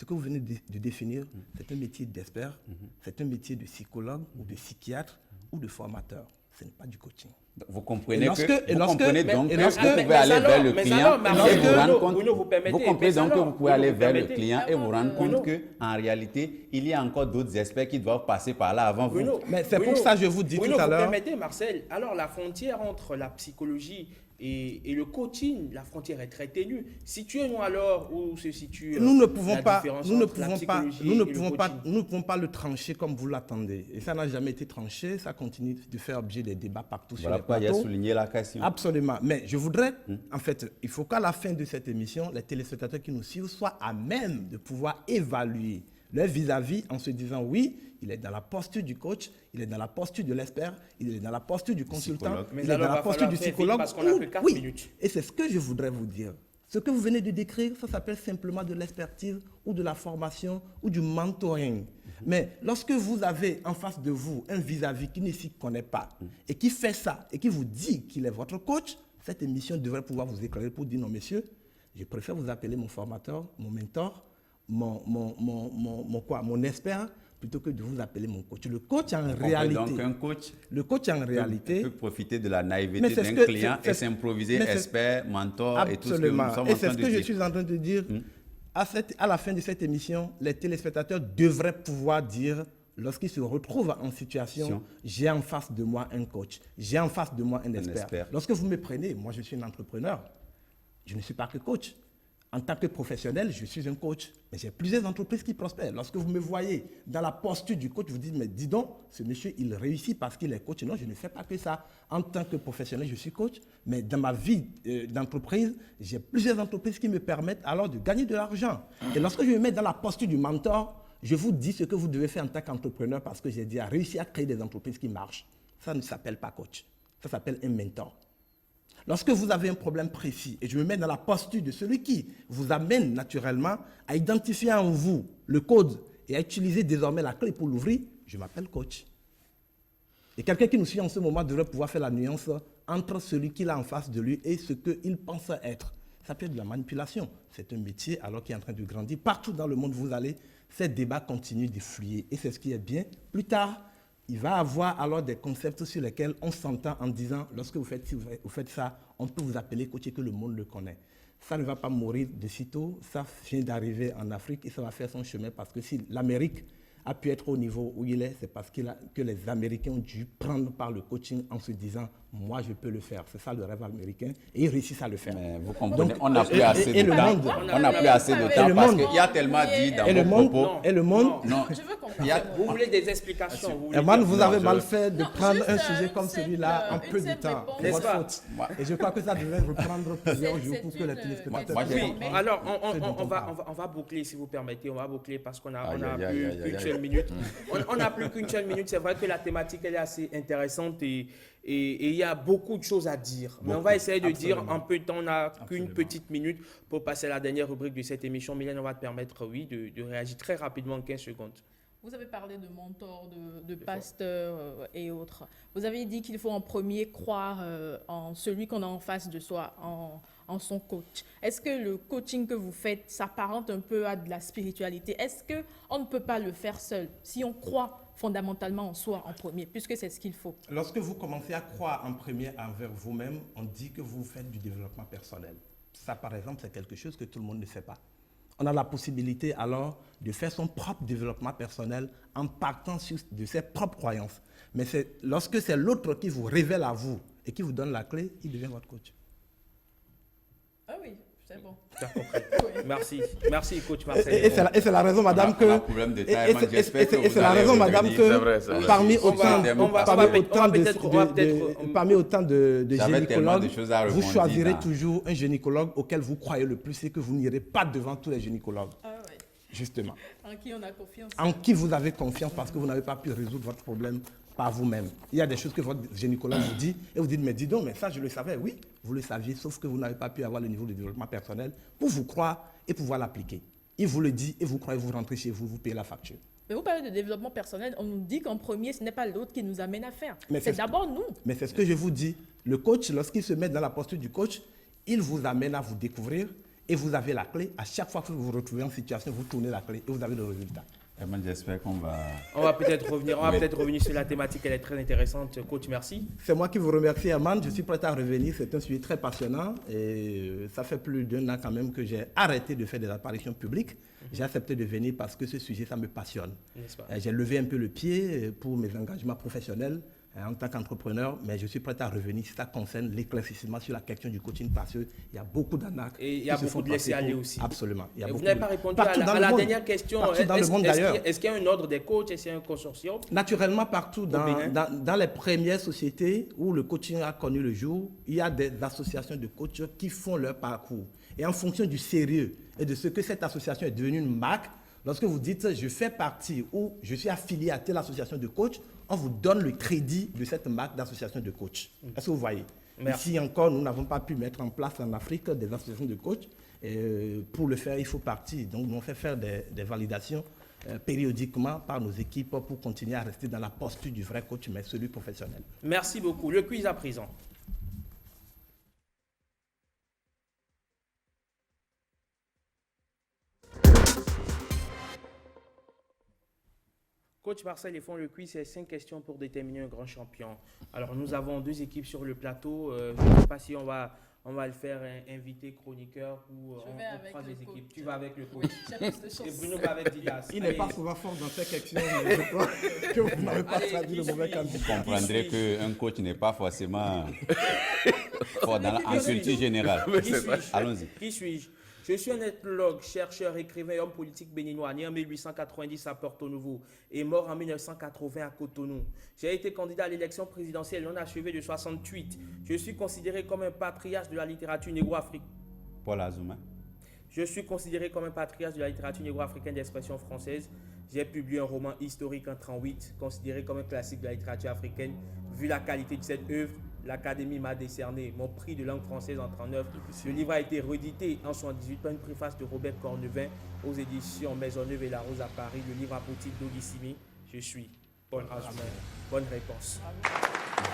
Speaker 5: Ce que vous venez de définir, c'est un métier d'expert, c'est un métier de psychologue ou de psychiatre ou de formateur. Ce n'est pas du coaching.
Speaker 12: Vous comprenez
Speaker 5: donc
Speaker 12: que vous pouvez
Speaker 5: mais
Speaker 12: aller vers le
Speaker 1: mais
Speaker 12: client
Speaker 1: alors,
Speaker 12: et vous rendre compte.
Speaker 1: Bruno, vous permettez,
Speaker 12: Vous comprenez
Speaker 1: mais
Speaker 12: donc que
Speaker 1: alors,
Speaker 12: vous pouvez aller
Speaker 1: vous
Speaker 12: vers le
Speaker 1: permettez.
Speaker 12: client et vous rendre
Speaker 1: Bruno.
Speaker 12: compte qu'en réalité, il y a encore d'autres experts qui doivent passer par là avant vous.
Speaker 5: Mais c'est pour ça que je vous dis
Speaker 1: Bruno,
Speaker 5: tout à l'heure.
Speaker 1: vous permettez, Marcel, alors la frontière entre la psychologie et le coaching, la frontière est très ténue. Situez-nous alors où se situe
Speaker 5: Nous ne pouvons
Speaker 1: la
Speaker 5: pas,
Speaker 1: différence
Speaker 5: nous ne
Speaker 1: entre la
Speaker 5: pouvons pas,
Speaker 1: psychologie
Speaker 5: nous ne
Speaker 1: et le
Speaker 5: pouvons pas,
Speaker 1: coaching.
Speaker 5: nous ne pouvons pas le trancher comme vous l'attendez. Et ça n'a jamais été tranché. Ça continue de faire objet des débats partout
Speaker 12: Voilà
Speaker 5: sur
Speaker 12: pourquoi
Speaker 5: les
Speaker 12: il a
Speaker 5: plateaux.
Speaker 12: souligné la question.
Speaker 5: Absolument. Mais je voudrais, en fait, il faut qu'à la fin de cette émission, les téléspectateurs qui nous suivent soient à même de pouvoir évaluer leur vis-à-vis en se disant oui, il est dans la posture du coach, il est dans la posture de l'expert, il est dans la posture du consultant,
Speaker 12: Psychologue.
Speaker 1: Mais
Speaker 5: il est
Speaker 1: alors,
Speaker 5: dans la
Speaker 1: va
Speaker 5: posture
Speaker 1: falloir
Speaker 5: du
Speaker 1: faire vite
Speaker 5: psychologue.
Speaker 1: parce qu'on a que 4
Speaker 5: oui.
Speaker 1: minutes.
Speaker 5: Et c'est ce que je voudrais vous dire. Ce que vous venez de décrire, ça s'appelle simplement de l'expertise ou de la formation ou du mentoring. Mais lorsque vous avez en face de vous un vis-à-vis qui ne s'y connaît pas et qui fait ça et qui vous dit qu'il est votre coach, cette émission devrait pouvoir vous éclairer pour dire non, messieurs, je préfère vous appeler mon formateur, mon mentor, mon expert, plutôt que de vous appeler mon coach. Le coach en réalité.
Speaker 12: Donc un coach
Speaker 5: Le coach en réalité
Speaker 12: peut profiter de la naïveté
Speaker 5: Mais c'est ce
Speaker 12: d'un
Speaker 5: que-
Speaker 12: client
Speaker 5: c'est-
Speaker 12: et s'improviser
Speaker 5: mais c'est-
Speaker 12: expert, mentor et tout ce que nous
Speaker 5: absolument.
Speaker 12: sommes
Speaker 5: Et
Speaker 12: en
Speaker 5: c'est
Speaker 12: train
Speaker 5: ce
Speaker 12: de
Speaker 5: que je
Speaker 12: dire.
Speaker 5: suis en train de dire. À la fin de cette émission, les téléspectateurs devraient pouvoir dire, lorsqu'ils se retrouvent en situation, j'ai en face de moi un coach, j'ai en face de moi un expert.
Speaker 12: expert.
Speaker 5: Lorsque vous me prenez, moi je suis un entrepreneur, je ne suis pas que coach. En tant que professionnel, je suis un coach. Mais j'ai plusieurs entreprises qui prospèrent. Lorsque vous me voyez dans la posture du coach, vous dites, mais dis donc, ce monsieur, il réussit parce qu'il est coach. Non, je ne fais pas que ça. En tant que professionnel, je suis coach. Mais dans ma vie d'entreprise, j'ai plusieurs entreprises qui me permettent alors de gagner de l'argent. Et lorsque je me mets dans la posture du mentor, je vous dis ce que vous devez faire en tant qu'entrepreneur parce que j'ai déjà réussi à créer des entreprises qui marchent. Ça ne s'appelle pas coach. Ça s'appelle un mentor. Lorsque vous avez un problème précis, et je me mets dans la posture de celui qui vous amène naturellement à identifier en vous le code et à utiliser désormais la clé pour l'ouvrir, je m'appelle coach. Et quelqu'un qui nous suit en ce moment devrait pouvoir faire la nuance entre celui qu'il a en face de lui et ce qu'il pense être. Ça peut être de la manipulation. C'est un métier alors qu'il est en train de grandir. Partout dans le monde où vous allez, ces débats continuent de fluer. Et c'est ce qui est bien. Plus tard, il va avoir alors des concepts sur lesquels on s'entend en disant, lorsque vous faites ça, on peut vous appeler coach et que le monde le connaît. Ça ne va pas mourir de sitôt, ça vient d'arriver en Afrique et ça va faire son chemin parce que si l'Amérique a pu être au niveau où il est, c'est parce que les Américains ont dû prendre par le coaching en se disant, moi je peux le faire. C'est ça le rêve américain et ils réussissent à le faire.
Speaker 12: Mais vous comprenez,
Speaker 5: Donc,
Speaker 12: on n'a plus assez de temps. On n'a plus assez de temps parce qu'il y a tellement dit dans vos propos.
Speaker 5: Et le monde,
Speaker 12: Non.
Speaker 4: Je veux comprendre.
Speaker 12: Il y a-
Speaker 1: Vous voulez des explications vous voulez
Speaker 5: Herman,
Speaker 1: dire-
Speaker 5: vous
Speaker 12: Non,
Speaker 5: avez
Speaker 12: je-
Speaker 5: mal fait de prendre
Speaker 4: juste,
Speaker 5: un sujet
Speaker 4: une
Speaker 5: comme
Speaker 4: simple-
Speaker 5: celui-là en
Speaker 4: une
Speaker 5: peu de
Speaker 4: simple
Speaker 5: temps.
Speaker 4: réponse.
Speaker 5: C'est
Speaker 1: N'est-ce
Speaker 5: votre
Speaker 1: pas?
Speaker 5: faute. Et je crois que ça devrait reprendre plusieurs jours pour que les
Speaker 4: c'est
Speaker 5: téléspectateurs
Speaker 12: Moi, j'ai-
Speaker 1: Oui,
Speaker 4: Mais-
Speaker 1: alors
Speaker 5: Ce dont
Speaker 1: on
Speaker 5: on
Speaker 1: va,
Speaker 5: parle.
Speaker 1: on va boucler si vous permettez, on va boucler parce qu'on a,
Speaker 12: Aïe,
Speaker 1: on a
Speaker 12: aïe, aïe,
Speaker 1: plus
Speaker 12: aïe,
Speaker 1: qu'une
Speaker 12: aïe.
Speaker 1: seule minute. On n'a plus qu'une seule minute, c'est vrai que la thématique elle est assez intéressante et il y a beaucoup de choses à dire. Mais on va essayer de dire
Speaker 5: Absolument.
Speaker 1: en peu de temps, on n'a qu'une
Speaker 5: Absolument.
Speaker 1: petite minute pour passer à la dernière rubrique de cette émission. Mylène, on va te permettre, oui, de réagir très rapidement en 15 secondes.
Speaker 4: Vous avez parlé de mentors, de pasteurs et autres. Vous avez dit qu'il faut en premier croire en celui qu'on a en face de soi, en son coach. Est-ce que le coaching que vous faites s'apparente un peu à de la spiritualité? Est-ce qu'on ne peut pas le faire seul si on croit fondamentalement en soi en premier, puisque c'est ce qu'il faut?
Speaker 5: Lorsque vous commencez à croire en premier envers vous-même, on dit que vous faites du développement personnel. Ça, par exemple, c'est quelque chose que tout le monde ne fait pas. On a la possibilité alors de faire son propre développement personnel en partant de ses propres croyances. Mais lorsque c'est l'autre qui vous révèle à vous et qui vous donne la clé, il devient votre coach.
Speaker 4: Ah oui, c'est bon.
Speaker 1: T'as compris. Merci. Merci, coach
Speaker 5: Et
Speaker 1: Marcel.
Speaker 5: c'est la raison, madame,
Speaker 12: On a un
Speaker 5: que...
Speaker 12: problème de
Speaker 5: et-
Speaker 12: time,
Speaker 5: et-
Speaker 12: j'espère
Speaker 5: et-
Speaker 12: que
Speaker 5: et
Speaker 12: vous
Speaker 5: c'est la
Speaker 12: allez
Speaker 5: raison, madame,
Speaker 12: revenir.
Speaker 5: que
Speaker 13: C'est vrai, c'est vrai.
Speaker 5: parmi
Speaker 1: On va-
Speaker 5: autant
Speaker 1: on va
Speaker 5: parmi autant de
Speaker 12: J'avais tellement de
Speaker 5: gynécologues,
Speaker 12: choses à
Speaker 5: vous
Speaker 12: rebondir,
Speaker 5: choisirez
Speaker 12: là.
Speaker 5: toujours un gynécologue auquel vous croyez le plus et que vous n'irez pas devant tous les gynécologues,
Speaker 4: Ah ouais.
Speaker 5: justement.
Speaker 4: En qui on a confiance.
Speaker 5: En qui vous avez confiance parce que vous n'avez pas pu résoudre votre problème par vous-même. Il y a des choses que votre gynécologue vous dit et vous dites, mais dis donc, mais ça je le savais. Oui, vous le saviez, sauf que vous n'avez pas pu avoir le niveau de développement personnel pour vous croire et pouvoir l'appliquer. Il vous le dit et vous croyez, vous rentrez chez vous, vous payez la facture.
Speaker 4: Mais vous parlez de développement personnel, on nous dit qu'en premier, ce n'est pas l'autre qui nous amène à faire.
Speaker 5: Mais
Speaker 4: C'est
Speaker 5: c'est-
Speaker 4: d'abord nous.
Speaker 5: Mais c'est ce que je vous dis. Le coach, lorsqu'il se met dans la posture du coach, il vous amène à vous découvrir
Speaker 14: et vous avez la clé. À chaque fois que vous vous retrouvez en situation, vous tournez la clé et vous avez le résultat.
Speaker 12: J'espère qu'on va...
Speaker 1: On va peut-être revenir sur la thématique, elle est très intéressante. Coach, merci.
Speaker 14: C'est moi qui vous remercie, Herman. Je suis prêt à revenir. C'est un sujet très passionnant. Et ça fait plus d'1 an quand même que j'ai arrêté de faire des apparitions publiques. J'ai accepté de venir parce que ce sujet, ça me passionne. J'ai levé un peu le pied pour mes engagements professionnels en tant qu'entrepreneur, mais je suis prêt à revenir si ça concerne l'éclaircissement sur la question du coaching parce qu'il y a beaucoup d'arnaques.
Speaker 1: Et il y a beaucoup de laisser-aller aussi.
Speaker 14: Absolument.
Speaker 1: Et vous n'avez pas répondu à la dernière question. Est-ce qu'il y a un ordre des coachs? Est-ce qu'il y a un consortium?
Speaker 14: Naturellement, partout dans les premières sociétés où le coaching a connu le jour, il y a des associations de coachs qui font leur parcours. Et en fonction du sérieux et de ce que cette association est devenue une marque, lorsque vous dites « je fais partie » ou « je suis affilié à telle association de coach », on vous donne le crédit de cette marque d'association de coach. Est-ce que vous voyez? Ici encore, nous n'avons pas pu mettre en place en Afrique des associations de coach. Pour le faire, il faut partir. Donc, nous on fait faire des validations périodiquement par nos équipes pour continuer à rester dans la posture du vrai coach, mais celui professionnel.
Speaker 1: Merci beaucoup. Le quiz à présent. Coach Marcel, ils font le quiz, c'est 5 questions pour déterminer un grand champion. Alors, nous avons 2 équipes sur le plateau. Je ne sais pas si on va le faire invité, chroniqueur ou on prend des équipes. Tu vas avec le coach. Et Bruno va avec Didas.
Speaker 14: Il n'est pas souvent fort dans cette question, mais je crois que vous n'avez pas traduit le mauvais candidat.
Speaker 12: Vous comprendrez qu'un coach n'est pas forcément fort en culture générale. Allons-y.
Speaker 1: Qui suis-je? Je suis un ethnologue, chercheur, écrivain et homme politique béninois, né en 1890 à Porto Novo et mort en 1980 à Cotonou. J'ai été candidat à l'élection présidentielle non achevée de 68. Je suis considéré comme un patriarche de la littérature négro-africaine.
Speaker 12: Paul Azuma.
Speaker 1: Je suis considéré comme un patriarche de la littérature négro-africaine d'expression française. J'ai publié un roman historique en 1938, considéré comme un classique de la littérature africaine. Vu la qualité de cette œuvre, l'Académie m'a décerné mon prix de langue française en 1939. Le livre a été réédité en 1978 par une préface de Robert Cornevin aux éditions Maisonneuve et La Rose à Paris. Le livre a pour titre d'Ogissimi. Je suis Paul Azuma. Bonne réponse.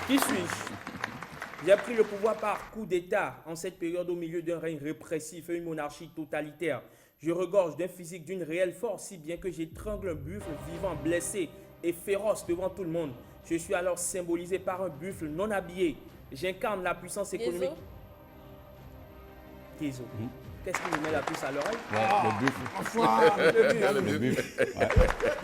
Speaker 1: Qui suis-je? J'ai pris le pouvoir par coup d'État en cette période au milieu d'un règne répressif et une monarchie totalitaire. Je regorge d'un physique d'une réelle force, si bien que j'étrangle un buffle vivant, blessé et féroce devant tout le monde. Je suis alors symbolisé par un buffle non habillé. J'incarne la puissance économique. Kézo. Qu'est-ce qui me met la puce à l'oreille?
Speaker 12: Le buffle.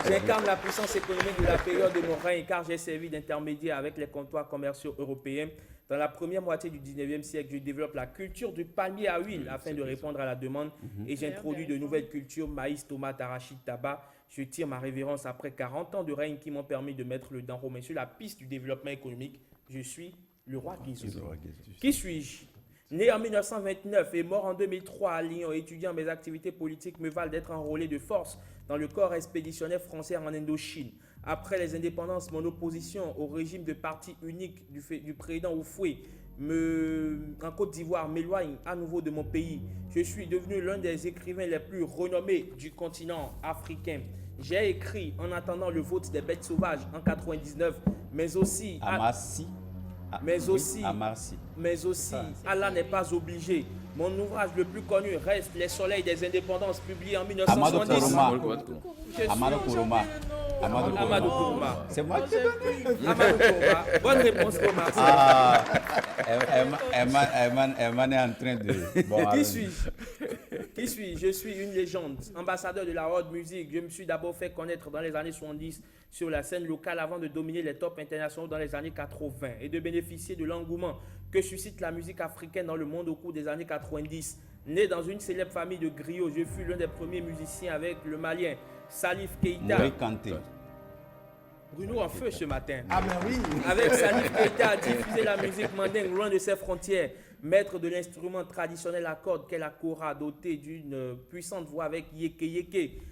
Speaker 1: J'incarne la puissance économique de la période de mon règne car j'ai servi d'intermédiaire avec les comptoirs commerciaux européens. Dans la première moitié du 19e siècle, je développe la culture du palmier à huile afin de répondre à la demande et j'introduis de nouvelles cultures, maïs, tomates, arachides, tabac. Je tire ma révérence après 40 ans de règne qui m'ont permis de mettre le dent romain sur la piste du développement économique. Je suis le roi Guizou. Qui suis-je? Né en 1929 et mort en 2003 à Lyon, étudiant mes activités politiques me valent d'être enrôlé de force dans le corps expéditionnaire français en Indochine. Après les indépendances, mon opposition au régime de parti unique du président Oufoué en Côte d'Ivoire m'éloigne à nouveau de mon pays. Je suis devenu l'un des écrivains les plus renommés du continent africain. J'ai écrit En attendant le vote des bêtes sauvages en 1999, mais aussi Allah n'est pas obligé. Mon ouvrage le plus connu reste Les Soleils des Indépendances, publié en 1970.
Speaker 12: Amadou Kourouma.
Speaker 1: Amadou Kourouma.
Speaker 12: C'est moi qui ai donné.
Speaker 1: Amadou Kourouma. Bonne réponse,
Speaker 12: Thomas. Herman est en train de... Bon,
Speaker 1: qui suis-je? Qui suis-je? Je suis une légende, ambassadeur de la world music. Je me suis d'abord fait connaître dans les années 70 sur la scène locale avant de dominer les tops internationaux dans les années 80 et de bénéficier de l'engouement que suscite la musique africaine dans le monde au cours des années 90. Né dans une célèbre famille de griots, je fus l'un des premiers musiciens avec le Malien Salif Keïta. Bruno en feu ce matin.
Speaker 14: Ah ben oui.
Speaker 1: Avec Salif Keïta a diffusé la musique mandingue loin de ses frontières. Maître de l'instrument traditionnel à cordes qu'est la kora, doté d'une puissante voix avec yeke yeke.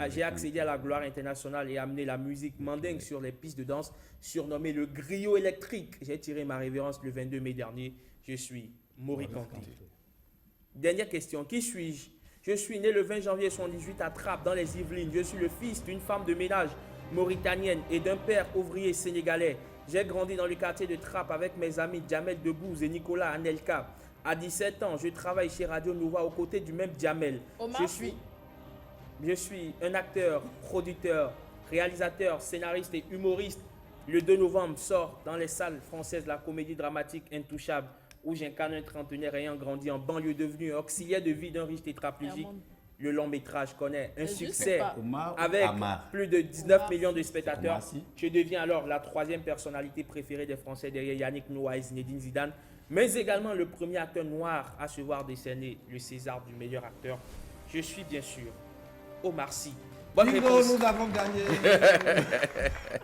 Speaker 1: J'ai accédé à la gloire internationale et amené la musique mandingue sur les pistes de danse, surnommé le griot électrique. J'ai tiré ma révérence le 22 mai dernier. Je suis Mori Kanté. Dernière question. Qui suis-je? Je suis né le 20 janvier 1978 à Trappes, dans les Yvelines. Je suis le fils d'une femme de ménage mauritanienne et d'un père ouvrier sénégalais. J'ai grandi dans le quartier de Trappes avec mes amis Jamel Debbouze et Nicolas Anelka. À 17 ans, je travaille chez Radio Nova aux côtés du même Djamel.
Speaker 4: Omar Sy.
Speaker 1: Je suis un acteur, producteur, réalisateur, scénariste et humoriste. Le 2 novembre sort dans les salles françaises la comédie dramatique Intouchable, où j'incarne un trentenaire ayant grandi en banlieue devenu auxiliaire de vie d'un riche tétraplégique. Le long métrage connaît un succès avec plus de 19 millions de spectateurs. Je deviens alors la 3e personnalité préférée des Français derrière Yannick Noah et Zinedine Zidane, mais également le premier acteur noir à se voir décerner le César du meilleur acteur. Je suis bien sûr Omar Sy. Bonne réponse.
Speaker 14: Nous avons gagné.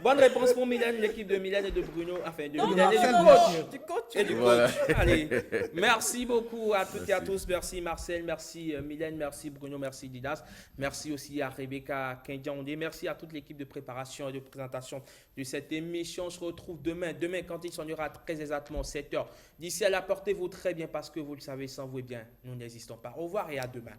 Speaker 1: Bonne réponse pour Mylène, l'équipe de Mylène et de Bruno. Enfin, de
Speaker 4: Non,
Speaker 1: Mylène et
Speaker 4: non,
Speaker 1: du
Speaker 4: non,
Speaker 1: coach.
Speaker 4: du coach.
Speaker 1: Et du
Speaker 13: Voilà.
Speaker 1: coach. Allez. Merci beaucoup à toutes et à tous. Merci Marcel, merci Mylène, merci Bruno, merci Didas. Merci aussi à Rebecca Kendiandé. Merci à toute l'équipe de préparation et de présentation de cette émission. On se retrouve demain. Demain, quand il sonnera très exactement 7h. D'ici là, portez-vous très bien parce que vous le savez, sans vous, eh bien, nous n'existons pas. Au revoir et à demain.